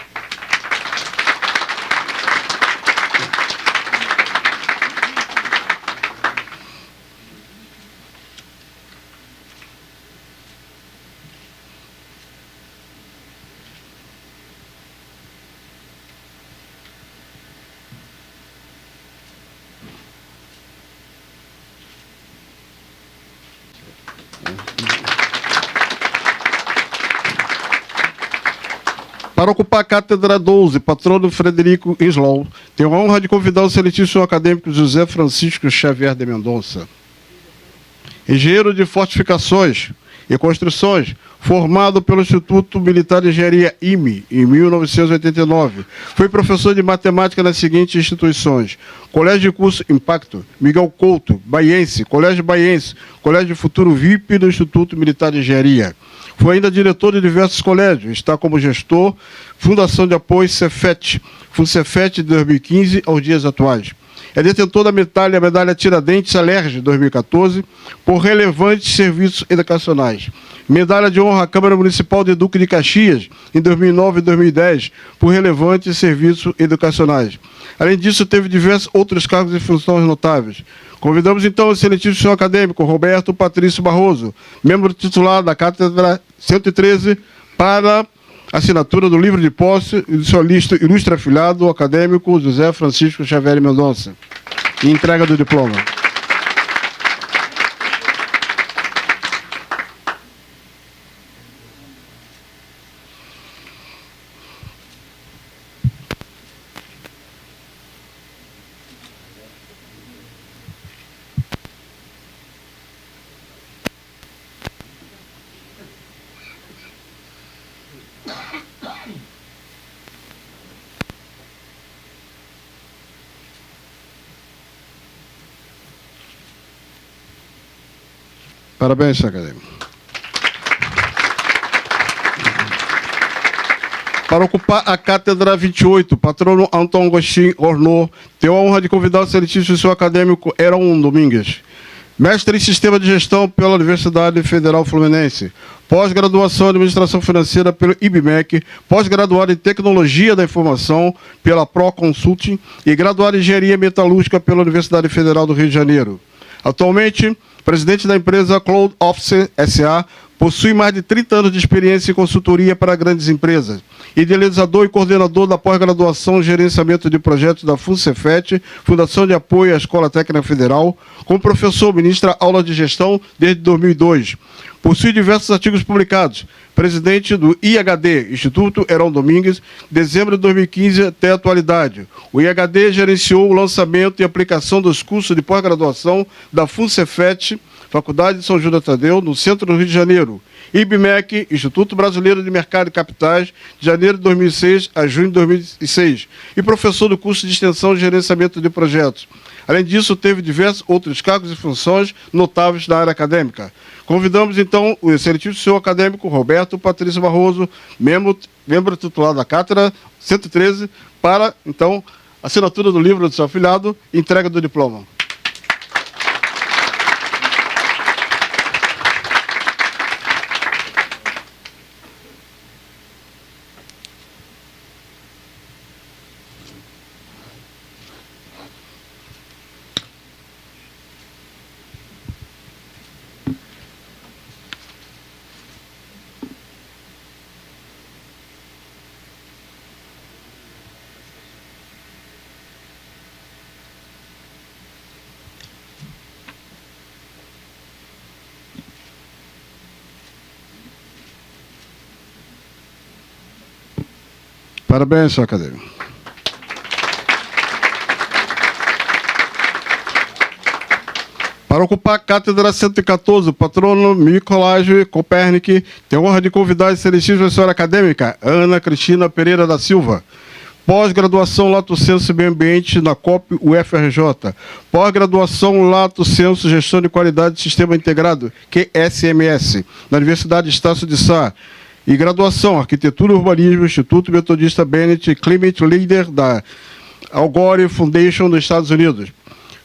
Para ocupar a cátedra 12, patrono Frederico Slow, tenho a honra de convidar o excelentíssimo acadêmico José Francisco Xavier de Mendonça. Engenheiro de fortificações e construções, formado pelo Instituto Militar de Engenharia IME, em 1989. Foi professor de matemática nas seguintes instituições: Colégio de Curso Impacto, Miguel Couto, Baiense, Colégio Baiense, Colégio Futuro VIP do Instituto Militar de Engenharia. Foi ainda diretor de diversos colégios, está como gestor, Fundação de Apoio Cefet, FUNCEFET de 2015 aos dias atuais. É detentor da medalha Tiradentes Alerj 2014 por relevantes serviços educacionais. Medalha de honra à Câmara Municipal de Duque de Caxias em 2009 e 2010 por relevantes serviços educacionais. Além disso, teve diversos outros cargos e funções notáveis. Convidamos, então, o excelentíssimo senhor acadêmico Roberto Patrício Barroso, membro titular da Cátedra 113, para assinatura do livro de posse e do seu ilustre afilhado, o acadêmico José Francisco Xavier Mendonça, e entrega do diploma. Parabéns, senhor acadêmico. Para ocupar a cátedra 28, patrono Antônio Agostinho Ornô, tenho a honra de convidar o excelentíssimo senhor acadêmico Heron Domingues, mestre em Sistema de Gestão pela Universidade Federal Fluminense, pós-graduação em Administração Financeira pelo IBMEC, pós-graduado em Tecnologia da Informação pela Pro Consulting e graduado em Engenharia Metalúrgica pela Universidade Federal do Rio de Janeiro. Atualmente, presidente da empresa Cloud Office S.A., possui mais de 30 anos de experiência em consultoria para grandes empresas. Idealizador e coordenador da pós-graduação em gerenciamento de projetos da FUNCEFET, Fundação de Apoio à Escola Técnica Federal. Como professor, ministra aulas de gestão desde 2002. Possui diversos artigos publicados. Presidente do IHD, Instituto Heron Domingues, dezembro de 2015 até a atualidade. O IHD gerenciou o lançamento e aplicação dos cursos de pós-graduação da FUNCEFET, Faculdade de São Judas Tadeu, no centro do Rio de Janeiro. IBMEC, Instituto Brasileiro de Mercado de Capitais, de janeiro de 2006 a junho de 2006. E professor do curso de extensão e gerenciamento de projetos. Além disso, teve diversos outros cargos e funções notáveis na área acadêmica. Convidamos, então, o excelentíssimo senhor acadêmico Roberto Patrício Barroso, membro titular da Cátedra 113, para, então, assinatura do livro do seu afilhado e entrega do diploma. Parabéns, senhor acadêmico. Para ocupar a Cátedra 114, o patrono Nicolás Copérnico tem a honra de convidar a excelentíssima senhora acadêmica Ana Cristina Pereira da Silva. Pós-graduação Lato Sensu Meio Ambiente na COP UFRJ. Pós-graduação Lato Sensu Gestão de Qualidade de Sistema Integrado, QSMS, na Universidade Estácio de Sá. E graduação, Arquitetura e Urbanismo, Instituto Metodista Bennett, Climate Leader da Al Gore Foundation dos Estados Unidos.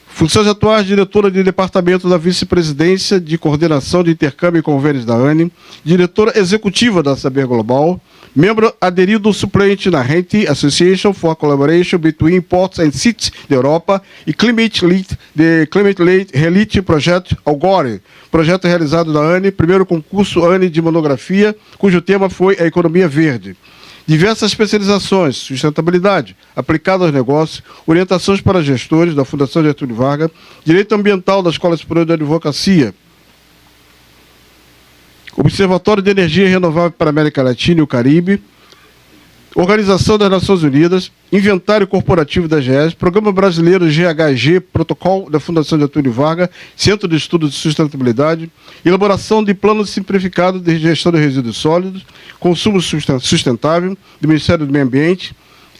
Funções atuais, diretora de departamento da Vice-Presidência de Coordenação de Intercâmbio e Convênios da ANE, diretora executiva da Saber Global, membro aderido suplente na RENTI, Association for Collaboration Between Ports and Cities da Europa, e Climate Lead Relite Project Al Gore, projeto realizado da ANE, primeiro concurso ANE de monografia, cujo tema foi a economia verde. Diversas especializações, sustentabilidade, aplicada aos negócios, orientações para gestores da Fundação Getúlio Vargas, direito ambiental da Escola Superior de Advocacia, Observatório de Energia Renovável para a América Latina e o Caribe, Organização das Nações Unidas, Inventário Corporativo da GES, Programa Brasileiro GHG, Protocolo da Fundação Getúlio Vargas, Centro de Estudos de Sustentabilidade, Elaboração de Plano Simplificado de Gestão de Resíduos Sólidos, Consumo Sustentável, do Ministério do Meio Ambiente,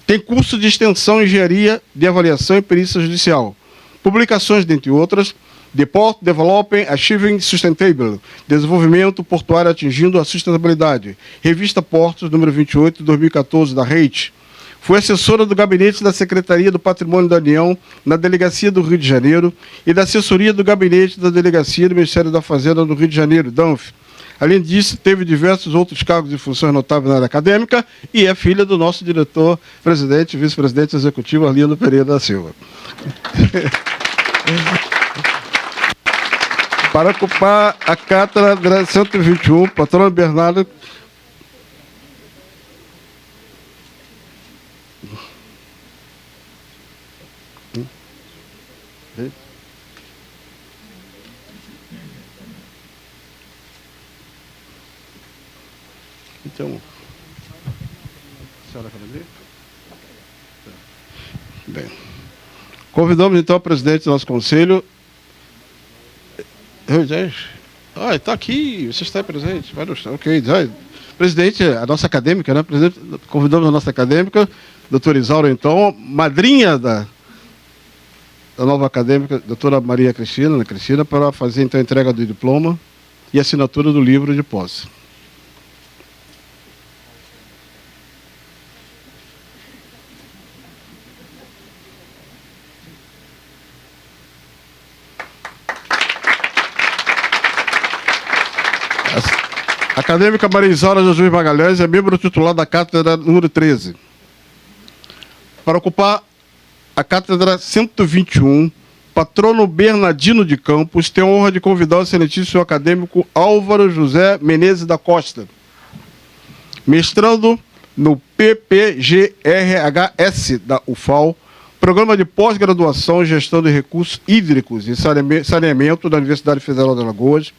tem curso de Extensão, Engenharia de Avaliação e Perícia Judicial, publicações, dentre outras, The Port Developing Achieving Sustainable, Desenvolvimento Portuário Atingindo a Sustentabilidade, Revista Portos, número 28, de 2014, da REIT. Foi assessora do Gabinete da Secretaria do Patrimônio da União na Delegacia do Rio de Janeiro e da Assessoria do Gabinete da Delegacia do Ministério da Fazenda do Rio de Janeiro, DANF. Além disso, teve diversos outros cargos e funções notáveis na área acadêmica e é filha do nosso diretor, presidente e vice-presidente executivo Arlindo Pereira da Silva. Para ocupar a Cátedra 121, patrono Bernardo. Então, a senhora quer ler? Bem, convidamos então o presidente do nosso conselho. Está aqui, você está presente. Ok, presidente, a nossa acadêmica, né? Presidente, convidamos a nossa acadêmica, doutora Isaura, então, madrinha da nova acadêmica, doutora Maria Cristina, para fazer então a entrega do diploma e assinatura do livro de posse. Acadêmica Maria Isaura Jesus Magalhães é membro titular da Cátedra número 13. Para ocupar a Cátedra 121, patrono Bernardino de Campos tem a honra de convidar o excelentíssimo acadêmico Álvaro José Menezes da Costa, mestrando no PPGRHS da UFAL, Programa de Pós-Graduação em Gestão de Recursos Hídricos e Saneamento da Universidade Federal de Alagoas.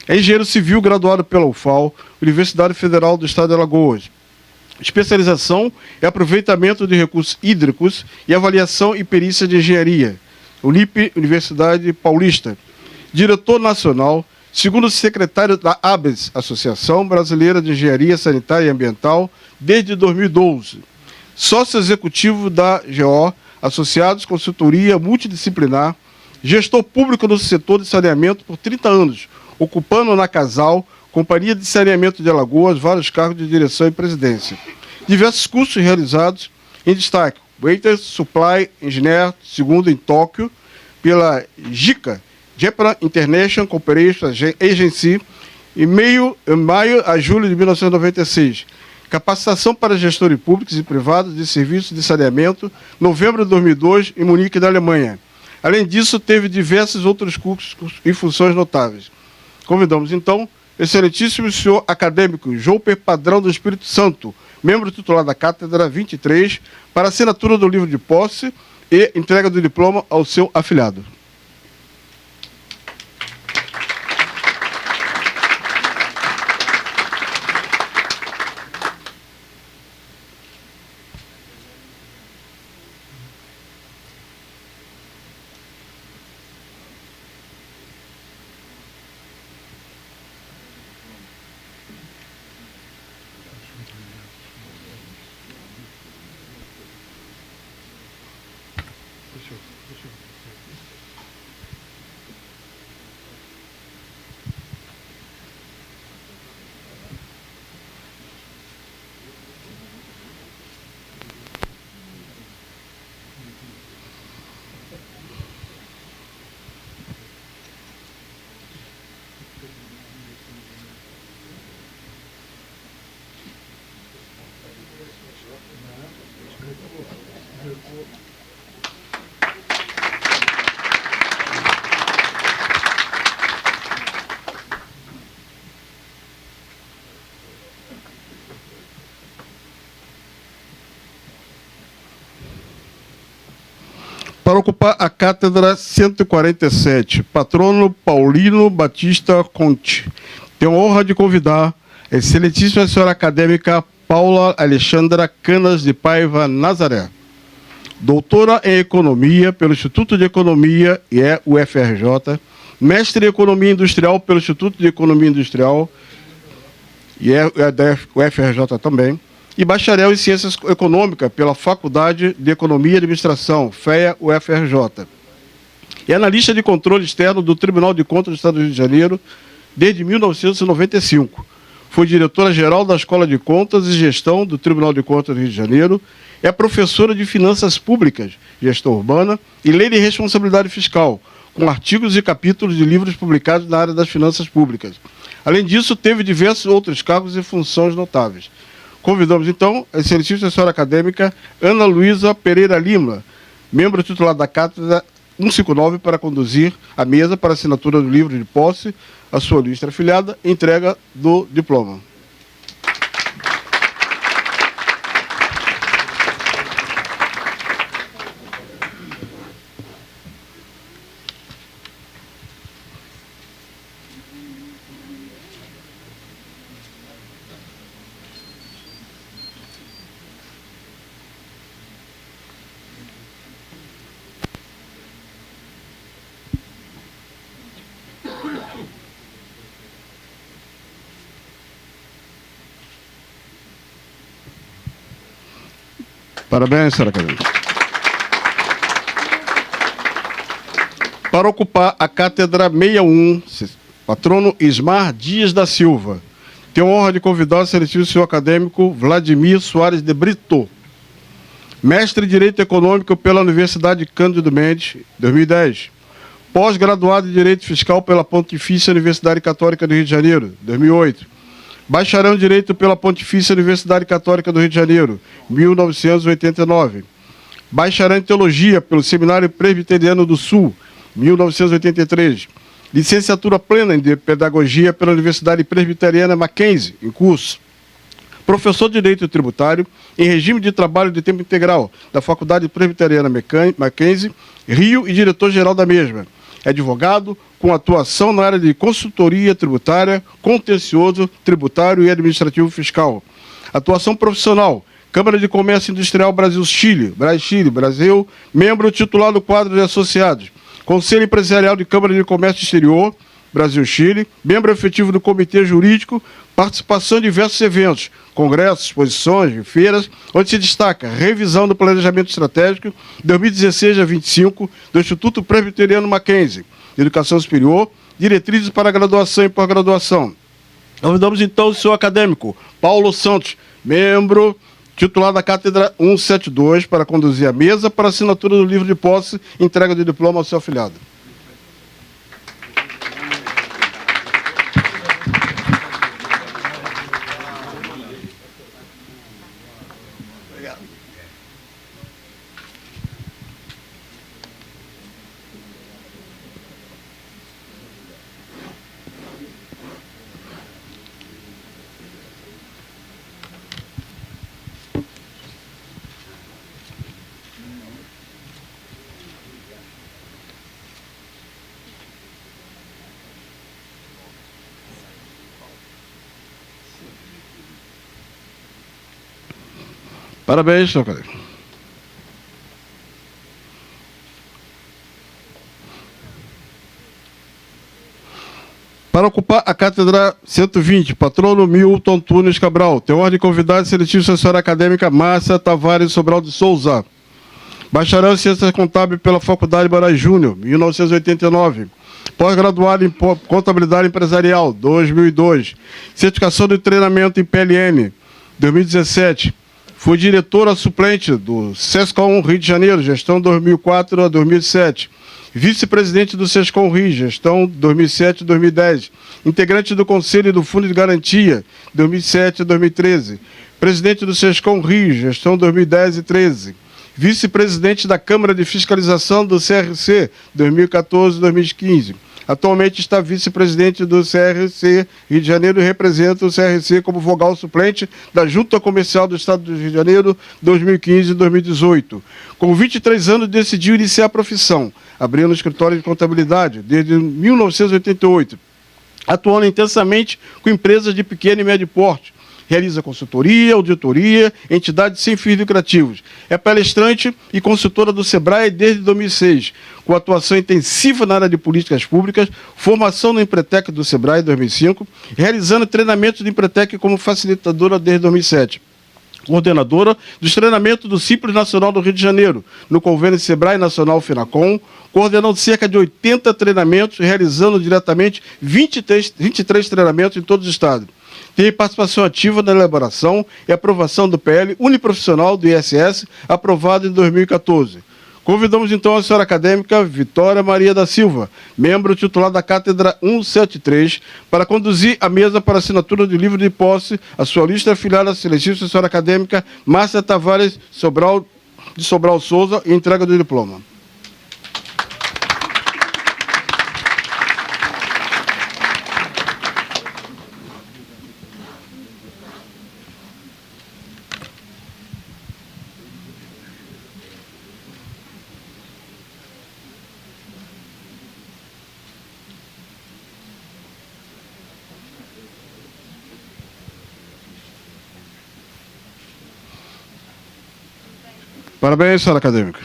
É engenheiro civil graduado pela UFAL, Universidade Federal do Estado de Alagoas. Especialização é aproveitamento de recursos hídricos e avaliação e perícia de engenharia, Unip, Universidade Paulista. diretor nacional, segundo secretário da ABES, Associação Brasileira de Engenharia Sanitária e Ambiental, desde 2012. Sócio executivo da GO, associados, consultoria multidisciplinar, gestor público no setor de saneamento por 30 anos, ocupando na Casal, Companhia de Saneamento de Alagoas, vários cargos de direção e presidência. Diversos cursos realizados, em destaque, Waiter Supply Engineer, segundo em Tóquio, pela JICA, Japan International Cooperation Agency, em maio a julho de 1996. Capacitação para gestores públicos e privados de serviços de saneamento, novembro de 2002, em Munique, da Alemanha. Além disso, teve diversos outros cursos e funções notáveis. Convidamos, então, excelentíssimo senhor acadêmico Jouper Padrão do Espírito Santo, membro titular da Cátedra 23, para assinatura do livro de posse e entrega do diploma ao seu afilhado. Para ocupar a cátedra 147, patrono Paulino Batista Conte. Tenho a honra de convidar a excelentíssima senhora acadêmica Paula Alexandra Canas de Paiva Nazaré, doutora em Economia pelo Instituto de Economia e UFRJ, mestre em Economia Industrial pelo Instituto de Economia Industrial e da UFRJ também, e bacharel em Ciências Econômicas pela Faculdade de Economia e Administração, FEA UFRJ. É analista de controle externo do Tribunal de Contas do Estado do Rio de Janeiro desde 1995. Foi diretora-geral da Escola de Contas e Gestão do Tribunal de Contas do Rio de Janeiro. É professora de Finanças Públicas, Gestão Urbana e Lei de Responsabilidade Fiscal, com artigos e capítulos de livros publicados na área das finanças públicas. Além disso, teve diversos outros cargos e funções notáveis. Convidamos, então, a excelentíssima senhora acadêmica Ana Luísa Pereira Lima, membro titular da Cátedra 159, para conduzir a mesa para assinatura do livro de posse, a sua lista afiliada e entrega do diploma. Parabéns, senhora acadêmica. Para ocupar a cátedra 61, patrono Ismar Dias da Silva, tenho a honra de convidar o excelentíssimo senhor acadêmico Vladimir Soares de Brito, mestre em Direito Econômico pela Universidade Cândido Mendes, 2010, pós-graduado em Direito Fiscal pela Pontifícia Universidade Católica do Rio de Janeiro, 2008, bacharel em Direito pela Pontifícia Universidade Católica do Rio de Janeiro, 1989. Bacharel em Teologia pelo Seminário Presbiteriano do Sul, 1983. Licenciatura plena em Pedagogia pela Universidade Presbiteriana Mackenzie, em curso. Professor de Direito Tributário em regime de trabalho de tempo integral da Faculdade Presbiteriana Mackenzie, Rio, e diretor-geral da mesma. É advogado com atuação na área de consultoria tributária, contencioso, tributário e administrativo fiscal. Atuação profissional, Câmara de Comércio Industrial Brasil-Chile, Brasil, membro titular do quadro de associados. Conselho Empresarial de Câmara de Comércio Exterior, Brasil-Chile, membro efetivo do Comitê Jurídico, participação em diversos eventos, congressos, exposições e feiras, onde se destaca revisão do Planejamento Estratégico 2016 a 25 do Instituto Presbiteriano Mackenzie, Educação Superior, diretrizes para graduação e pós-graduação. Convidamos então o senhor acadêmico Paulo Santos, membro titular da Cátedra 172, para conduzir a mesa para assinatura do livro de posse e entrega de diploma ao seu afiliado. Parabéns, senhor acadêmico. Para ocupar a Cátedra 120, patrono Milton Tunes Cabral, tem ordem de convidado seletivo assessora acadêmica Márcia Tavares Sobral de Souza. Bacharel em Ciências Contábeis pela Faculdade Moraes Júnior, 1989. Pós-graduado em Contabilidade Empresarial, 2002. Certificação de treinamento em PLN, 2017. Foi diretora suplente do SESCOM Rio de Janeiro, gestão 2004 a 2007. Vice-presidente do SESCOM Rio, gestão 2007 a 2010. Integrante do Conselho do Fundo de Garantia, 2007 a 2013. Presidente do SESCOM Rio, gestão 2010 e 13. Vice-presidente da Câmara de Fiscalização do CRC, 2014 e 2015. Atualmente está vice-presidente do CRC Rio de Janeiro e representa o CRC como vogal suplente da Junta Comercial do Estado do Rio de Janeiro 2015 e 2018. Com 23 anos decidiu iniciar a profissão, abrindo um escritório de contabilidade desde 1988, atuando intensamente com empresas de pequeno e médio porte. Realiza consultoria, auditoria, entidades sem fins lucrativos. É palestrante e consultora do SEBRAE desde 2006, com atuação intensiva na área de políticas públicas, formação no Empretec do SEBRAE em 2005, realizando treinamentos de Empretec como facilitadora desde 2007. Coordenadora dos treinamentos do Simples Nacional do Rio de Janeiro, no convênio SEBRAE Nacional FENACOM, coordenando cerca de 80 treinamentos, realizando diretamente 23 treinamentos em todos os estados. Tem participação ativa na elaboração e aprovação do PL Uniprofissional do ISS, aprovado em 2014. Convidamos então a senhora acadêmica Vitória Maria da Silva, membro titular da Cátedra 173, para conduzir a mesa para assinatura do livro de posse, a sua lista afiliada à excelentíssima senhora acadêmica Márcia Tavares Sobral de Sobral Souza e entrega do diploma. Parabéns, senhora acadêmica.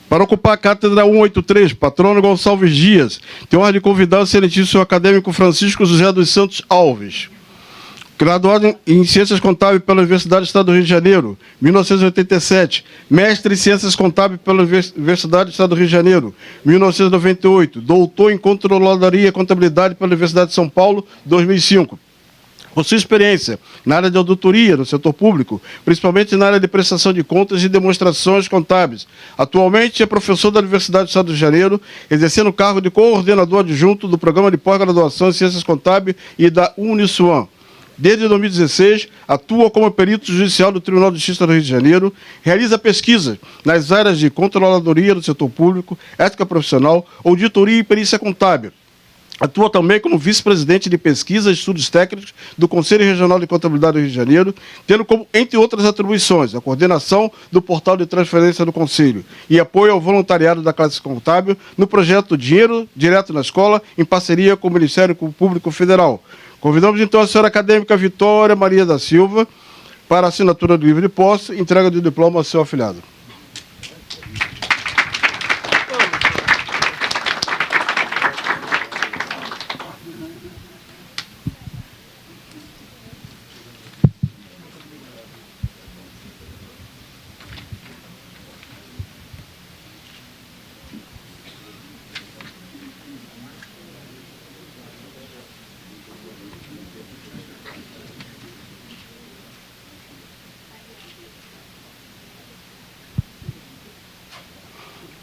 Para ocupar a Cátedra 183, patrono Gonçalves Dias, tem ordem de convidar o excelentíssimo acadêmico Francisco José dos Santos Alves. Graduado em Ciências Contábeis pela Universidade do Estado do Rio de Janeiro, 1987. Mestre em Ciências Contábeis pela Universidade do Estado do Rio de Janeiro, 1998. Doutor em Controladoria e Contabilidade pela Universidade de São Paulo, 2005. Possui experiência na área de auditoria no setor público, principalmente na área de prestação de contas e demonstrações contábeis. Atualmente é professor da Universidade do Estado do Rio de Janeiro, exercendo o cargo de coordenador adjunto do Programa de Pós-Graduação em Ciências Contábeis e da Uniswan. Desde 2016, atua como perito judicial do Tribunal de Justiça do Rio de Janeiro, realiza pesquisas nas áreas de controladoria do setor público, ética profissional, auditoria e perícia contábil. Atua também como vice-presidente de pesquisa e estudos técnicos do Conselho Regional de Contabilidade do Rio de Janeiro, tendo como, entre outras atribuições, a coordenação do portal de transferência do Conselho e apoio ao voluntariado da classe contábil no projeto Dinheiro Direto na Escola, em parceria com o Ministério Público Federal. Convidamos então a senhora acadêmica Vitória Maria da Silva, para assinatura do livro de posse e entrega do diploma ao seu afilhado.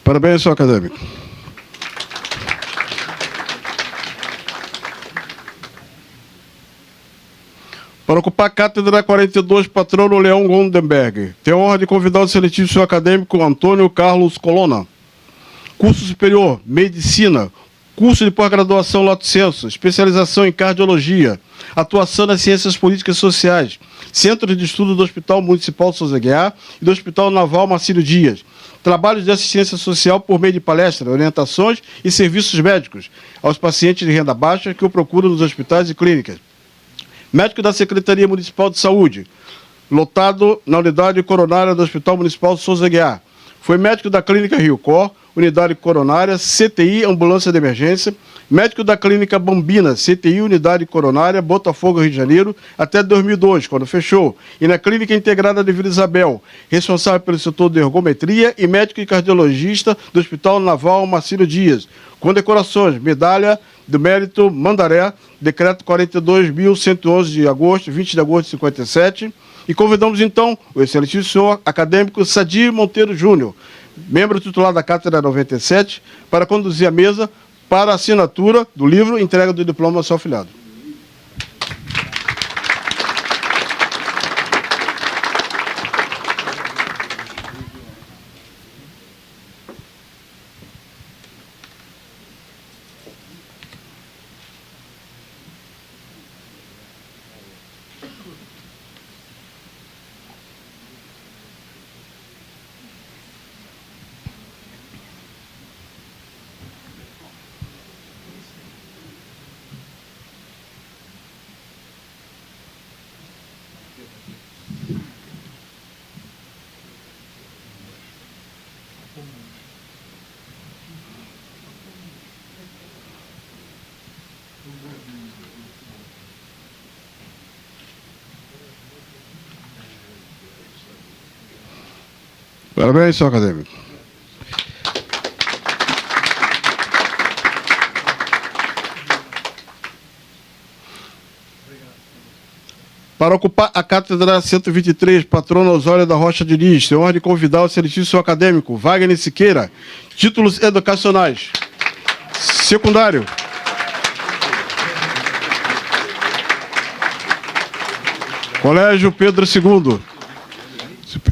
Parabéns, senhor acadêmico. Para ocupar a cátedra 42, patrono Leão Gondenberg. Tenho a honra de convidar o seletivo senhor acadêmico Antônio Carlos Colonna. Curso superior, medicina. Curso de pós-graduação lato sensu, especialização em cardiologia. Atuação nas ciências políticas e sociais. Centro de estudo do Hospital Municipal Souza Aguiar e do Hospital Naval Marcílio Dias. Trabalhos de assistência social por meio de palestras, orientações e serviços médicos aos pacientes de renda baixa que o procuram nos hospitais e clínicas. Médico da Secretaria Municipal de Saúde, lotado na unidade coronária do Hospital Municipal Souza Aguiar. Foi médico da Clínica Rio Cor, unidade coronária, CTI, ambulância de emergência, médico da Clínica Bambina, CTI, unidade coronária, Botafogo, Rio de Janeiro, até 2002, quando fechou, e na Clínica Integrada de Vila Isabel, responsável pelo setor de ergometria e médico e cardiologista do Hospital Naval Marcílio Dias, com decorações, medalha do mérito Mandaré, decreto 42.111 de agosto, 20 de agosto de 57, e convidamos então o excelentíssimo senhor acadêmico Sadir Monteiro Júnior, membro titular da Cátedra 97, para conduzir a mesa para a assinatura do livro e entrega do diploma ao seu afilhado. Parabéns, senhor acadêmico. Para ocupar a cátedra 123, patrono Osório da Rocha Diniz, tenho a honra de convidar o excelentíssimo acadêmico Wagner Siqueira. Títulos educacionais. Secundário. Colégio Pedro II.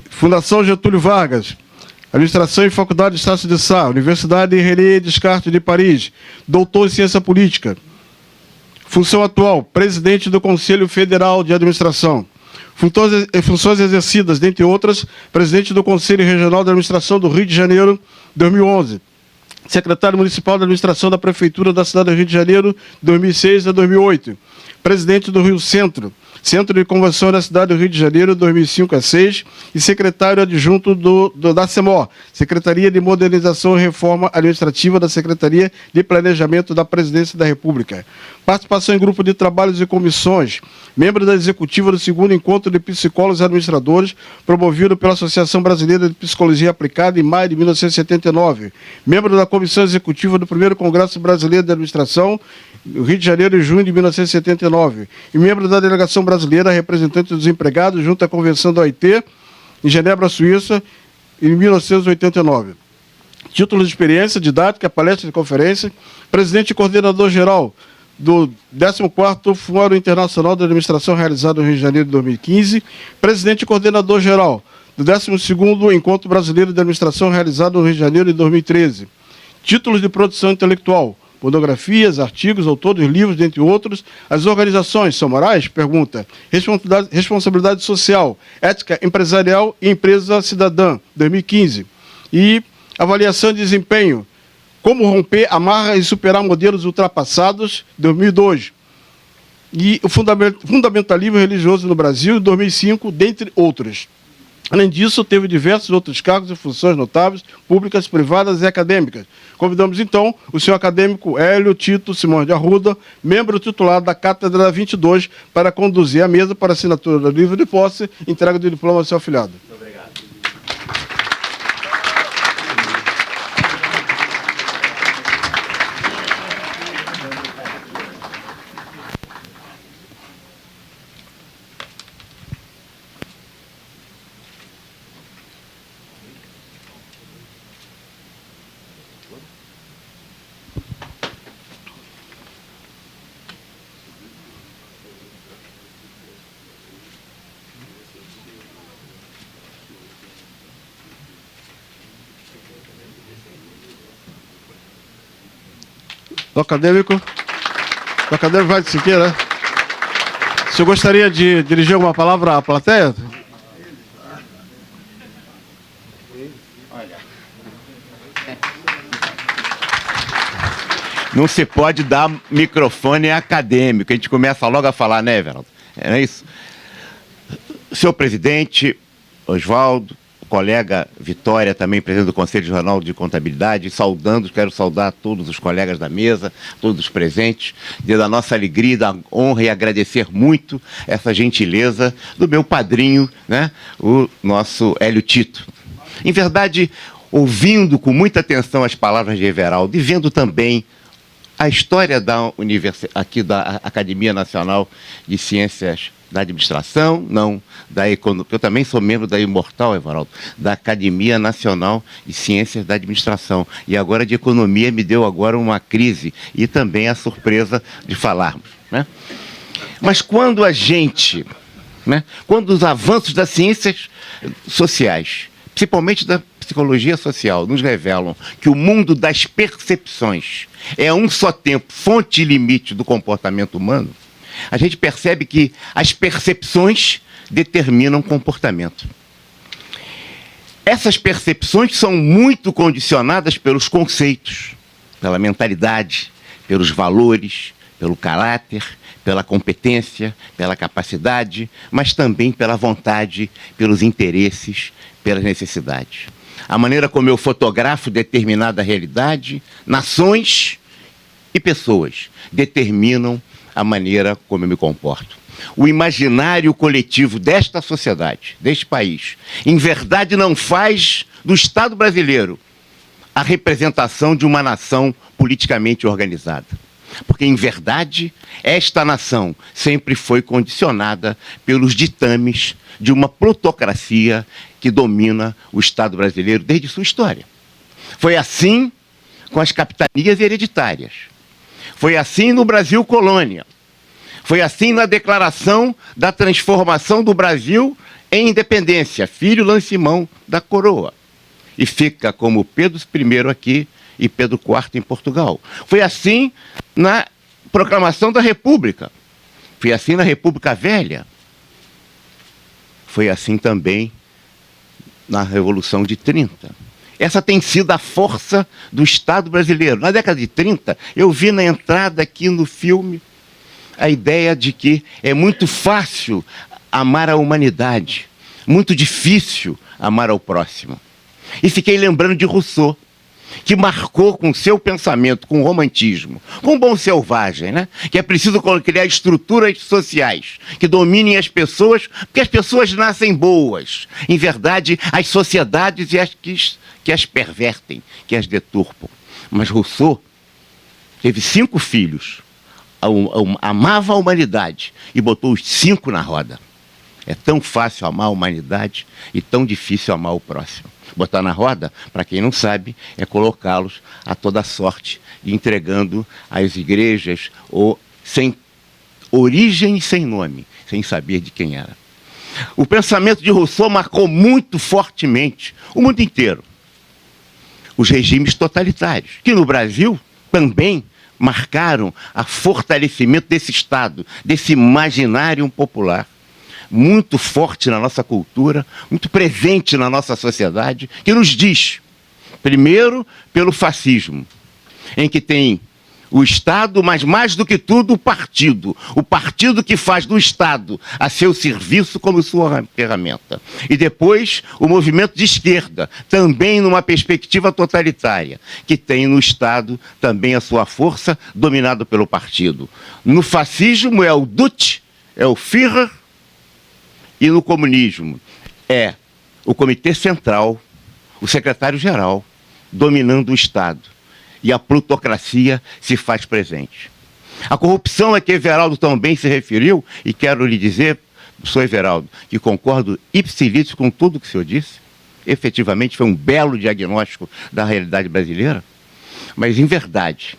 Fundação Getúlio Vargas. Administração e Faculdade de Estácio de Sá. Universidade René Descartes de Paris. Doutor em Ciência Política. Função atual, presidente do Conselho Federal de Administração. Funções exercidas, dentre outras, presidente do Conselho Regional de Administração do Rio de Janeiro, 2011. Secretário Municipal de Administração da Prefeitura da cidade do Rio de Janeiro, 2006 a 2008. Presidente do Rio Centro, Centro de Convenção da cidade do Rio de Janeiro, 2005 a 2006, e secretário adjunto da CEMOR, Secretaria de Modernização e Reforma Administrativa da Secretaria de Planejamento da Presidência da República. Participação em grupo de trabalhos e comissões, membro da executiva do 2º Encontro de Psicólogos e Administradores, promovido pela Associação Brasileira de Psicologia Aplicada em maio de 1979, membro da Comissão Executiva do 1º Congresso Brasileiro de Administração, Rio de Janeiro, em junho de 1979, e membro da Delegação Brasileira, representante dos empregados, junto à Convenção da OIT, em Genebra, Suíça, em 1989. Títulos de experiência, didática, palestra e conferência, presidente e coordenador-geral do 14º Fórum Internacional de Administração realizado no Rio de Janeiro, em 2015, presidente e coordenador-geral do 12º Encontro Brasileiro de Administração realizado no Rio de Janeiro, em 2013. Títulos de produção intelectual, monografias, artigos, autores, livros, dentre outros. As organizações são morais? Pergunta. Responsabilidade social, ética empresarial e empresa cidadã, 2015. E avaliação de desempenho, como romper, amarra e superar modelos ultrapassados, 2002. e o fundamentalismo religioso no Brasil, em 2005, dentre outros. Além disso, teve diversos outros cargos e funções notáveis, públicas, privadas e acadêmicas. Convidamos, então, o senhor acadêmico Hélio Tito Simões de Arruda, membro titular da Cátedra 22, para conduzir a mesa para assinatura do livro de posse e entrega do diploma ao seu afilhado. Muito obrigado. O acadêmico vai de Siqueira, né? O senhor gostaria de dirigir alguma palavra à plateia?
Não se pode dar microfone acadêmico. A gente começa logo a falar, né, Everaldo? É isso? Senhor presidente, Oswaldo, colega Vitória, também presidente do Conselho Regional de Contabilidade, quero saudar todos os colegas da mesa, todos os presentes, dizer da nossa alegria, da honra e agradecer muito essa gentileza do meu padrinho, né, o nosso Hélio Tito. Em verdade, ouvindo com muita atenção as palavras de Everaldo e vendo também a história da Academia Nacional de Ciências da Administração, não, da Economia, eu também sou membro da Imortal, Everaldo, da Academia Nacional de Ciências da Administração. E agora de Economia me deu agora uma crise e também a surpresa de falarmos, né? Mas quando a gente, né, quando os avanços das ciências sociais, principalmente da psicologia social, nos revelam que o mundo das percepções é a um só tempo fonte e limite do comportamento humano, a gente percebe que as percepções determinam comportamento. Essas percepções são muito condicionadas pelos conceitos, pela mentalidade, pelos valores, pelo caráter, pela competência, pela capacidade, mas também pela vontade, pelos interesses, pelas necessidades. A maneira como eu fotografo determinada realidade, nações e pessoas determinam a maneira como eu me comporto. O imaginário coletivo desta sociedade, deste país, em verdade não faz do Estado brasileiro a representação de uma nação politicamente organizada. Porque, em verdade, esta nação sempre foi condicionada pelos ditames de uma plutocracia que domina o Estado brasileiro desde sua história. Foi assim com as capitanias hereditárias. Foi assim no Brasil colônia. Foi assim na declaração da transformação do Brasil em independência, filho lance-mão da coroa. E fica como Pedro I aqui e Pedro IV em Portugal. Foi assim na proclamação da República. Foi assim na República Velha. Foi assim também na Revolução de 30. Essa tem sido a força do Estado brasileiro. Na década de 30, eu vi na entrada aqui no filme a ideia de que é muito fácil amar a humanidade, muito difícil amar ao próximo. E fiquei lembrando de Rousseau, que marcou com seu pensamento, com o romantismo, com o bom selvagem, né? Que é preciso criar estruturas sociais que dominem as pessoas, porque as pessoas nascem boas. Em verdade, as sociedades que as pervertem, que as deturpam. Mas Rousseau teve 5 filhos, amava a humanidade e botou os 5 na roda. É tão fácil amar a humanidade e tão difícil amar o próximo. Botar na roda, para quem não sabe, é colocá-los a toda sorte, entregando às igrejas ou sem origem e sem nome, sem saber de quem era. O pensamento de Rousseau marcou muito fortemente o mundo inteiro. Os regimes totalitários, que no Brasil também marcaram o fortalecimento desse Estado, desse imaginário popular, muito forte na nossa cultura, muito presente na nossa sociedade, que nos diz, primeiro, pelo fascismo, em que tem O Estado, mas mais do que tudo, o partido. O partido que faz do Estado a seu serviço como sua ferramenta. E depois, o movimento de esquerda, também numa perspectiva totalitária, que tem no Estado também a sua força dominada pelo partido. No fascismo é o Duce, é o Führer, e no comunismo é o Comitê Central, o secretário-geral, dominando o Estado. E a plutocracia se faz presente. A corrupção a que Everaldo também se referiu, e quero lhe dizer, sou Everaldo, que concordo ipsilítico com tudo que o senhor disse, efetivamente foi um belo diagnóstico da realidade brasileira, mas em verdade,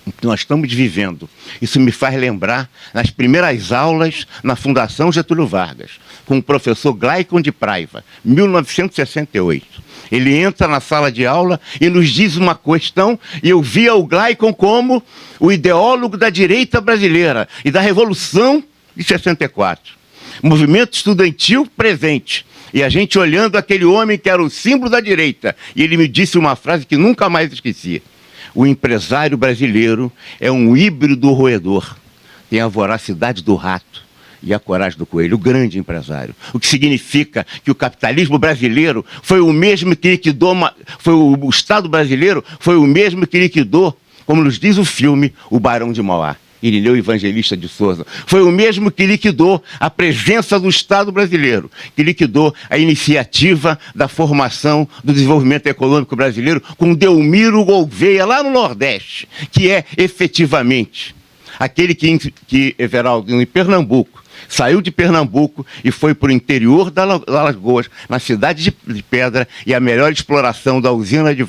o que nós estamos vivendo, isso me faz lembrar nas primeiras aulas na Fundação Getúlio Vargas, com o professor Glaicon de Praiva, 1968. Ele entra na sala de aula e nos diz uma questão, e eu via o Glaicon como o ideólogo da direita brasileira e da Revolução de 64. Movimento estudantil presente. E a gente olhando aquele homem que era o símbolo da direita. E ele me disse uma frase que nunca mais esqueci. O empresário brasileiro é um híbrido roedor. Tem a voracidade do rato e a coragem do coelho, o grande empresário. O que significa que o capitalismo brasileiro foi o mesmo que liquidou, o Estado brasileiro foi o mesmo que liquidou, como nos diz o filme, o Barão de Mauá, Irineu Evangelista de Souza. Foi o mesmo que liquidou a presença do Estado brasileiro, que liquidou a iniciativa da formação do desenvolvimento econômico brasileiro com Delmiro Gouveia, lá no Nordeste, que é efetivamente aquele que Everaldo, em Pernambuco, saiu de Pernambuco e foi para o interior da Alagoas, na cidade de Pedra, e a melhor exploração da usina de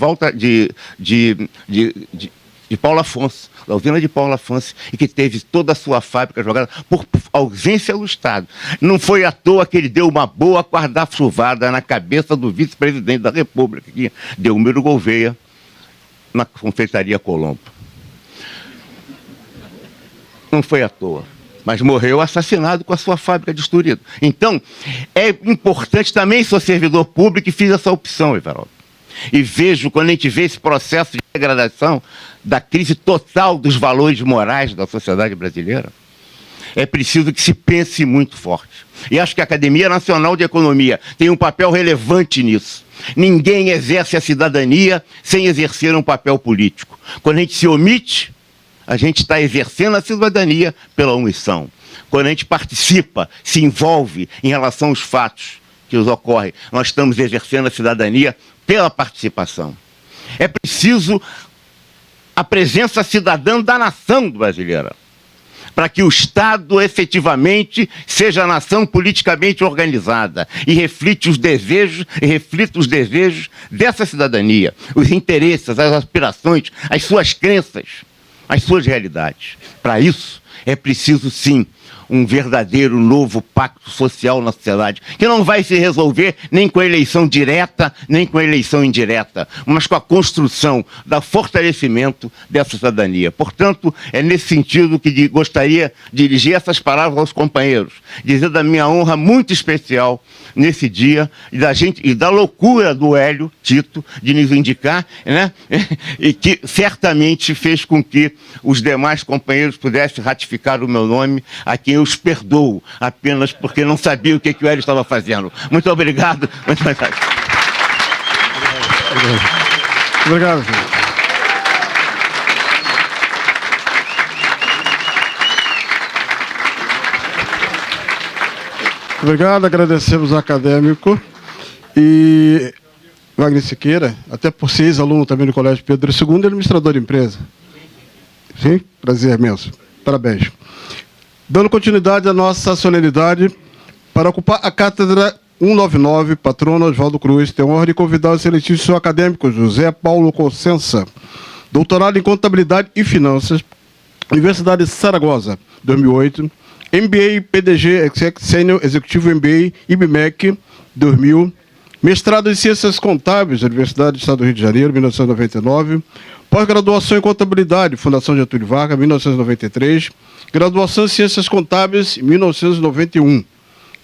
Paulo Afonso, da usina de Paulo Afonso, e que teve toda a sua fábrica jogada por ausência do Estado. Não foi à toa que ele deu uma boa guarda-chuvada na cabeça do vice-presidente da República, que Delmiro Gouveia, na confeitaria Colombo. Não foi à toa, mas morreu assassinado com a sua fábrica destruída. Então, é importante também, sou servidor público e fiz essa opção, Everaldo. E vejo, quando a gente vê esse processo de degradação, da crise total dos valores morais da sociedade brasileira, é preciso que se pense muito forte. E acho que a Academia Nacional de Economia tem um papel relevante nisso. Ninguém exerce a cidadania sem exercer um papel político. Quando a gente se omite, a gente está exercendo a cidadania pela omissão. Quando a gente participa, se envolve em relação aos fatos que nos ocorrem, nós estamos exercendo a cidadania pela participação. É preciso a presença cidadã da nação brasileira, para que o Estado efetivamente seja a nação politicamente organizada e reflita os desejos dessa cidadania, os interesses, as aspirações, as suas crenças, as suas realidades. Para isso, é preciso, sim, um verdadeiro novo pacto social na sociedade, que não vai se resolver nem com a eleição direta, nem com a eleição indireta, mas com a construção do fortalecimento dessa cidadania. Portanto, é nesse sentido que gostaria de dirigir essas palavras aos companheiros, dizer da minha honra muito especial nesse dia, e da loucura do Hélio Tito de nos indicar, né? E que certamente fez com que os demais companheiros pudessem ratificar o meu nome, a quem eu os perdoo, apenas porque não sabia o que o Hélio estava fazendo. Muito obrigado.
Obrigado, senhor. Obrigado, agradecemos ao acadêmico. E Wagner Siqueira, até por ser ex-aluno também do Colégio Pedro II, é administrador de empresa. Sim? Prazer imenso. Parabéns. Dando continuidade à nossa solenidade, para ocupar a cátedra 199, patrono Oswaldo Cruz, tenho a honra de convidar o excelentíssimo acadêmico José Paulo Cossenza, doutorado em Contabilidade e Finanças, Universidade de Saragossa, 2008, MBA PDG Senior Executivo MBA IBMEC, 2000, mestrado em Ciências Contábeis, Universidade do Estado do Rio de Janeiro, 1999, pós-graduação em Contabilidade, Fundação Getúlio Vargas, 1993, graduação em Ciências Contábeis, 1991,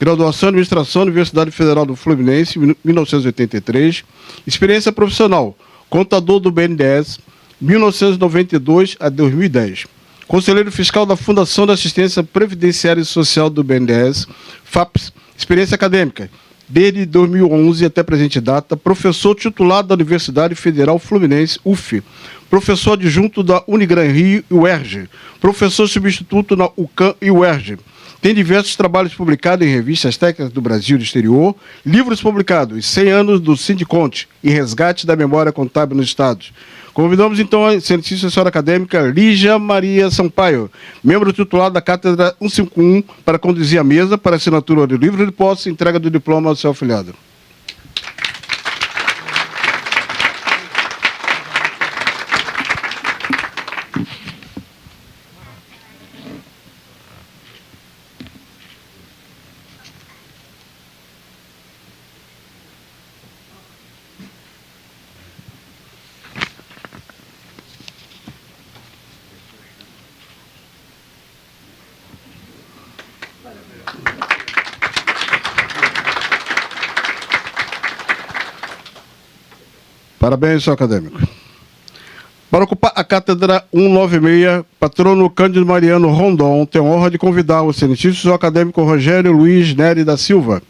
graduação em Administração, Universidade Federal do Fluminense, 1983, experiência profissional, contador do BNDES, 1992 a 2010. Conselheiro fiscal da Fundação de Assistência Previdenciária e Social do BNDES, FAPES, experiência acadêmica, desde 2011 até a presente data, professor titular da Universidade Federal Fluminense, UF, professor adjunto da Unigran Rio e UERJ, professor substituto na UCAM e UERJ. Tem diversos trabalhos publicados em revistas técnicas do Brasil e do exterior, livros publicados, 100 anos do Sindiconte e resgate da memória contábil nos Estados. Convidamos, então, a excelentíssima senhora acadêmica Lígia Maria Sampaio, membro titular da Cátedra 151, para conduzir a mesa para assinatura do livro de posse e entrega do diploma ao seu afilhado. Parabéns, senhor acadêmico. Para ocupar a cátedra 196, patrono Cândido Mariano Rondon, tem a honra de convidar o excelentíssimo senhor acadêmico Rogério Luiz Nery da Silva,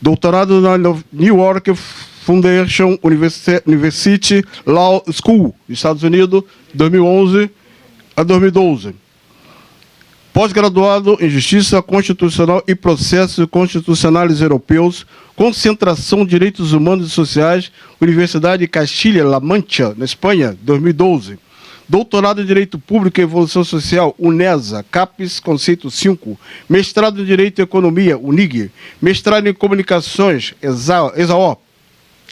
doutorado na New York Foundation University Law School, Estados Unidos, 2011 a 2012. Pós-graduado em Justiça Constitucional e Processos Constitucionais Europeus, Concentração de Direitos Humanos e Sociais, Universidade de Castilha-La Mancha, na Espanha, 2012. Doutorado em Direito Público e Evolução Social, UNESA, CAPES, Conceito 5. Mestrado em Direito e Economia, UNIG. Mestrado em Comunicações, ESAO,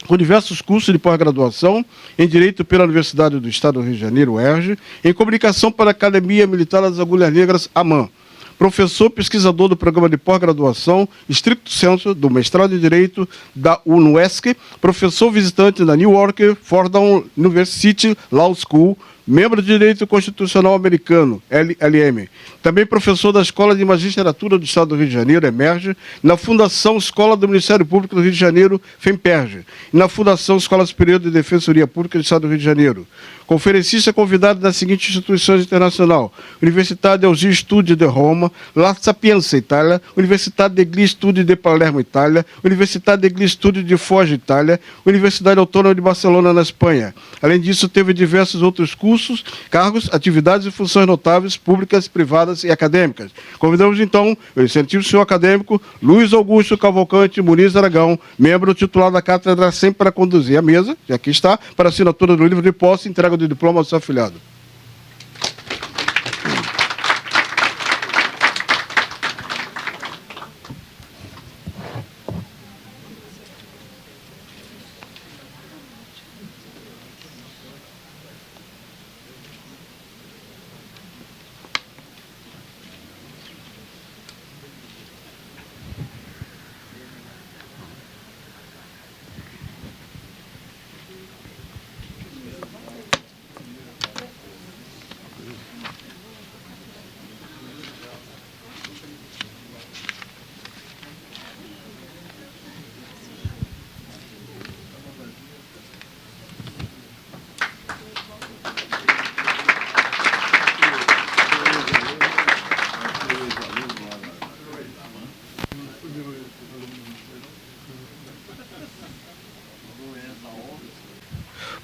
com diversos cursos de pós-graduação em Direito pela Universidade do Estado do Rio de Janeiro, UERJ, em Comunicação para a Academia Militar das Agulhas Negras, AMAN. Professor pesquisador do Programa de Pós-Graduação Stricto Sensu do Mestrado em Direito da UNUESC, professor visitante da New York Fordham University Law School, membro de Direito Constitucional Americano, LLM. Também professor da Escola de Magistratura do Estado do Rio de Janeiro, EMERGE, na Fundação Escola do Ministério Público do Rio de Janeiro, FEMPERGE, e na Fundação Escola Superior de Defensoria Pública do Estado do Rio de Janeiro. Conferencista convidado das seguintes instituições internacionais: Universidade Elgir Studi de Roma, La Sapienza, Itália, Universidade degli Studi de Palermo, Itália, Universidade degli Studi de Foggia, Itália, Universidade Autônoma de Barcelona, na Espanha. Além disso, teve diversos outros cursos, cargos, atividades e funções notáveis, públicas, privadas e acadêmicas. Convidamos, então, o excelentíssimo senhor acadêmico Luiz Augusto Cavalcante Muniz Aragão, membro titular da cátedra, sempre para conduzir a mesa, e aqui está, para assinatura do livro de posse e entrega do diploma ao seu afilhado.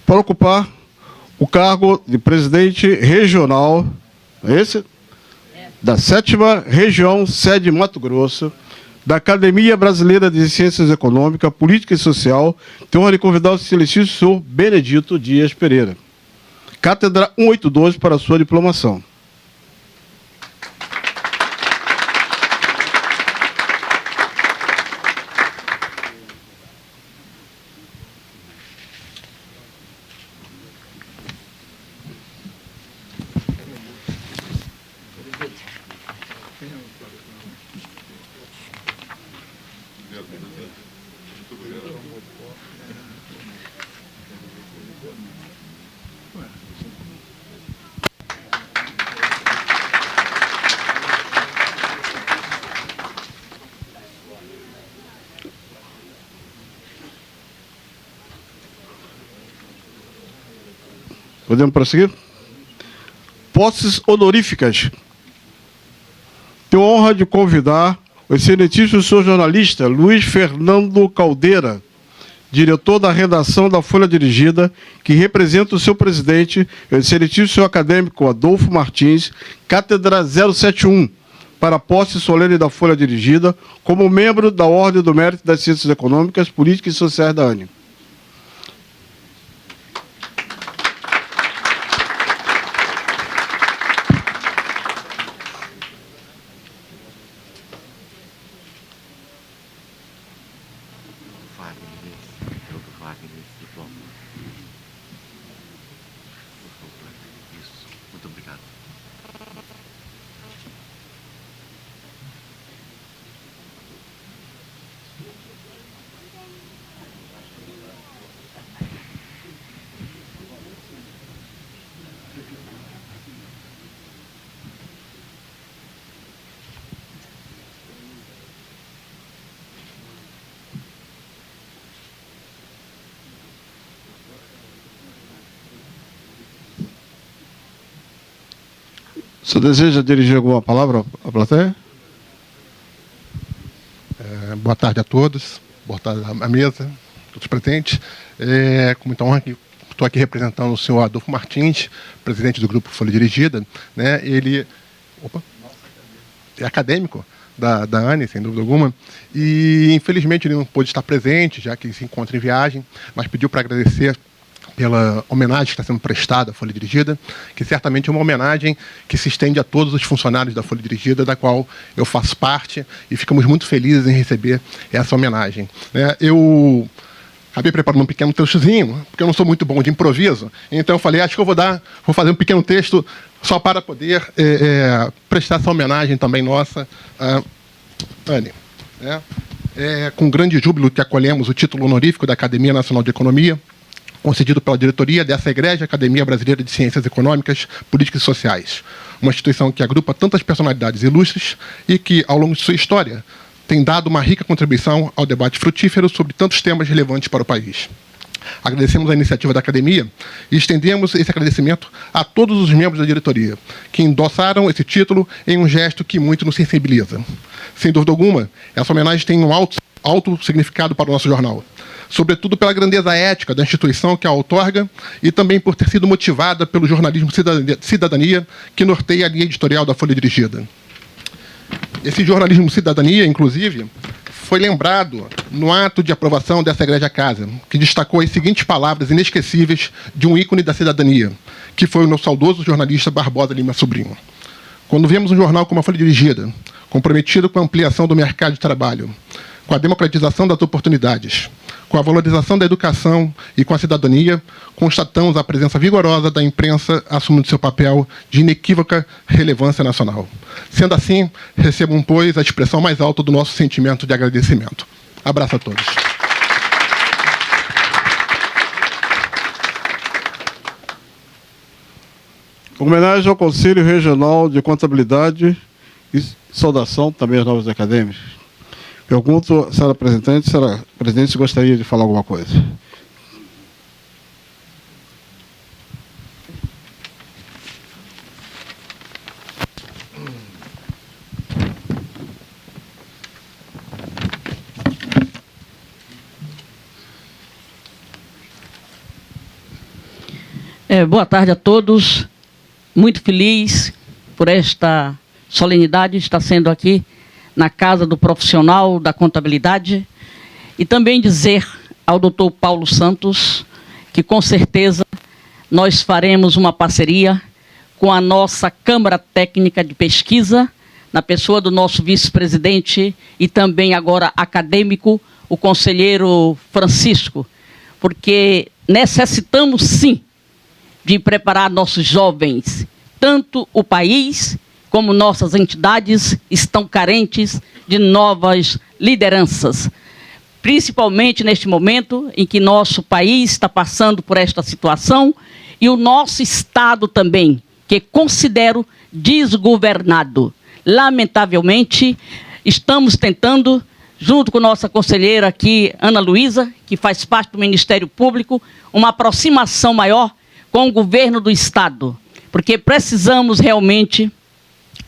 Para ocupar o cargo de presidente regional, da 7ª Região, sede Mato Grosso, da Academia Brasileira de Ciências Econômicas, Política e Social, tenho a honra de convidar o excelentíssimo senhor Benedito Dias Pereira. Cátedra 182 para a sua diplomação. Podemos prosseguir? Posses honoríficas. Tenho a honra de convidar o excelentíssimo senhor jornalista Luiz Fernando Caldeira, diretor da redação da Folha Dirigida, que representa o seu presidente, o excelentíssimo senhor acadêmico Adolfo Martins, cátedra 071, para a posse solene da Folha Dirigida, como membro da Ordem do Mérito das Ciências Econômicas, Políticas e Sociais da ANE.
Muito obrigado.
Você deseja dirigir alguma palavra à plateia?
Boa tarde a todos, boa tarde à mesa, todos presentes. Com muita honra que estou aqui representando o senhor Adolfo Martins, presidente do Grupo Folha Dirigida. Né? Ele é acadêmico da ANE, sem dúvida alguma, e infelizmente ele não pôde estar presente, já que se encontra em viagem, mas pediu para agradecer pela homenagem que está sendo prestada à Folha Dirigida, que certamente é uma homenagem que se estende a todos os funcionários da Folha Dirigida, da qual eu faço parte, e ficamos muito felizes em receber essa homenagem. Eu acabei preparando um pequeno textozinho, porque eu não sou muito bom de improviso, então eu falei, acho que eu vou fazer um pequeno texto só para poder prestar essa homenagem também nossa à ANE. Com grande júbilo que acolhemos o título honorífico da Academia Nacional de Economia, concedido pela diretoria dessa Egrégia Academia Brasileira de Ciências Econômicas, Políticas e Sociais, uma instituição que agrupa tantas personalidades ilustres e que, ao longo de sua história, tem dado uma rica contribuição ao debate frutífero sobre tantos temas relevantes para o país. Agradecemos a iniciativa da Academia e estendemos esse agradecimento a todos os membros da diretoria, que endossaram esse título em um gesto que muito nos sensibiliza. Sem dúvida alguma, essa homenagem tem um alto significado para o nosso jornal, sobretudo pela grandeza ética da instituição que a outorga e também por ter sido motivada pelo jornalismo cidadania que norteia a linha editorial da Folha Dirigida. Esse jornalismo cidadania, inclusive, foi lembrado no ato de aprovação dessa egrégia casa, que destacou as seguintes palavras inesquecíveis de um ícone da cidadania, que foi o nosso saudoso jornalista Barbosa Lima Sobrinho. Quando vemos um jornal como a Folha Dirigida, comprometido com a ampliação do mercado de trabalho, com a democratização das oportunidades, com a valorização da educação e com a cidadania, constatamos a presença vigorosa da imprensa assumindo seu papel de inequívoca relevância nacional. Sendo assim, recebam, pois, a expressão mais alta do nosso sentimento de agradecimento. Abraço a todos.
Homenagem ao Conselho Regional de Contabilidade e saudação também aos novos acadêmicos. Pergunto, senhora presidente, se gostaria de falar alguma coisa.
Boa tarde a todos. Muito feliz por esta solenidade estar sendo aqui na Casa do Profissional da Contabilidade, e também dizer ao doutor Paulo Santos que, com certeza, nós faremos uma parceria com a nossa Câmara Técnica de Pesquisa, na pessoa do nosso vice-presidente e também agora acadêmico, o conselheiro Francisco, porque necessitamos, sim, de preparar nossos jovens. Tanto o país como nossas entidades estão carentes de novas lideranças, principalmente neste momento em que nosso país está passando por esta situação e o nosso Estado também, que considero desgovernado. Lamentavelmente, estamos tentando, junto com nossa conselheira aqui, Ana Luísa, que faz parte do Ministério Público, uma aproximação maior com o governo do Estado, porque precisamos realmente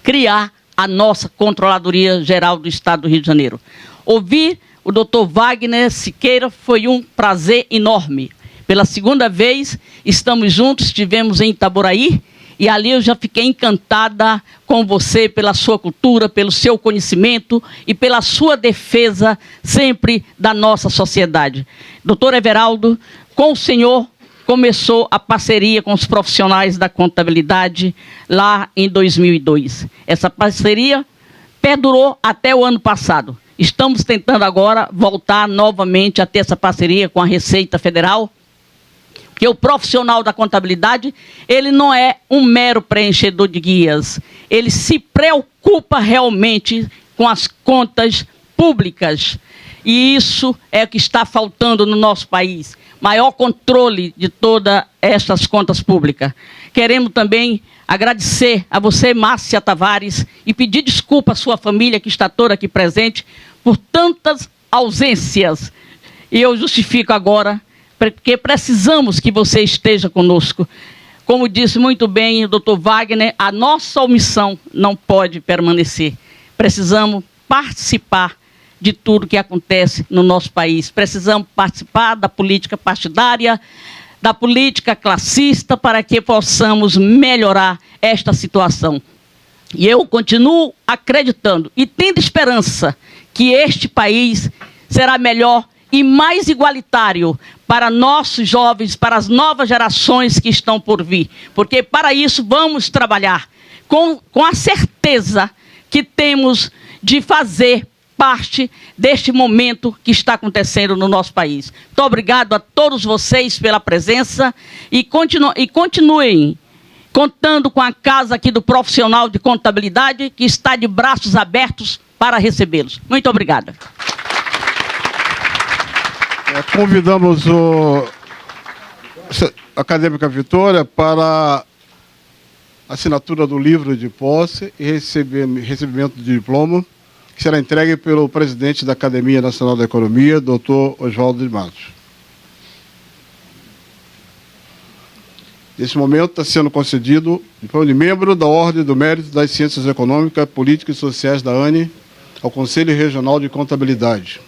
criar a nossa Controladoria Geral do Estado do Rio de Janeiro. Ouvir o doutor Wagner Siqueira foi um prazer enorme. Pela segunda vez, estamos juntos, estivemos em Itaboraí, e ali eu já fiquei encantada com você, pela sua cultura, pelo seu conhecimento e pela sua defesa sempre da nossa sociedade. Doutor Everaldo, com o senhor começou a parceria com os profissionais da contabilidade lá em 2002. Essa parceria perdurou até o ano passado. Estamos tentando agora voltar novamente a ter essa parceria com a Receita Federal, que o profissional da contabilidade, ele não é um mero preenchedor de guias, ele se preocupa realmente com as contas públicas. E isso é o que está faltando no nosso país, maior controle de todas essas contas públicas. Queremos também agradecer a você, Márcia Tavares, e pedir desculpa à sua família, que está toda aqui presente, por tantas ausências. E eu justifico agora, porque precisamos que você esteja conosco. Como disse muito bem o doutor Wagner, a nossa omissão não pode permanecer. Precisamos participar de tudo que acontece no nosso país. Precisamos participar da política partidária, da política classista, para que possamos melhorar esta situação. E eu continuo acreditando e tendo esperança que este país será melhor e mais igualitário para nossos jovens, para as novas gerações que estão por vir. Porque para isso vamos trabalhar com a certeza que temos de fazer parte deste momento que está acontecendo no nosso país. Muito obrigado a todos vocês pela presença e continuem contando com a casa aqui do profissional de contabilidade, que está de braços abertos para recebê-los. Muito obrigada.
Convidamos a acadêmica Vitória para assinatura do livro de posse e recebimento de diploma, que será entregue pelo presidente da Academia Nacional da Economia, Dr. Oswaldo de Matos. Nesse momento está sendo concedido o diploma de membro da Ordem do Mérito das Ciências Econômicas, Políticas e Sociais da ANE ao Conselho Regional de Contabilidade.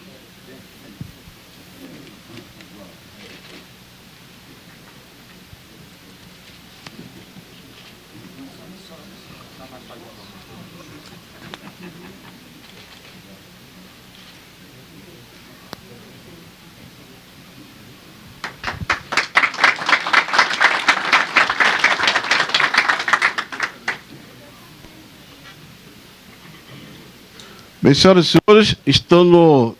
Bem, senhoras e senhores, estando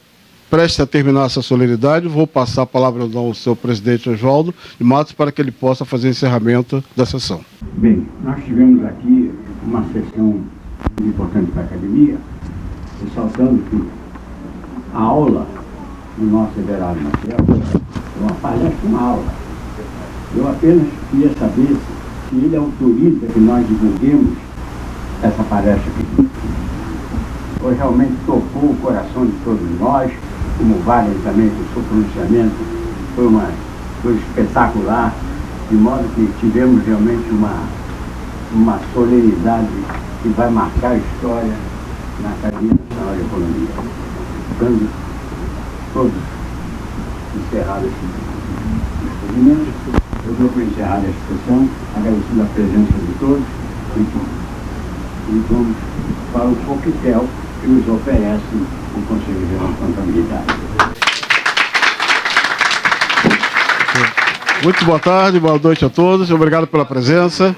prestes a terminar essa solenidade, vou passar a palavra ao seu presidente Oswaldo de Matos para que ele possa fazer o encerramento da sessão.
Bem, nós tivemos aqui uma sessão muito importante para a academia, ressaltando que a aula do nosso Everaldo Maciel é uma palestra, uma aula. Eu apenas queria saber se ele autoriza que nós divulguemos essa palestra aqui. Hoje realmente tocou o coração de todos nós, como Wagner também, o seu pronunciamento foi uma coisa espetacular, de modo que tivemos realmente uma solenidade que vai marcar a história na Academia Nacional de Economia. Dando todos encerrados esse experimento, eu dou por encerrada esta sessão, agradecendo a presença de todos e vamos para o coquetel que nos oferece o Conselho Geral de Contabilidade.
Muito boa tarde, boa noite a todos, obrigado pela presença.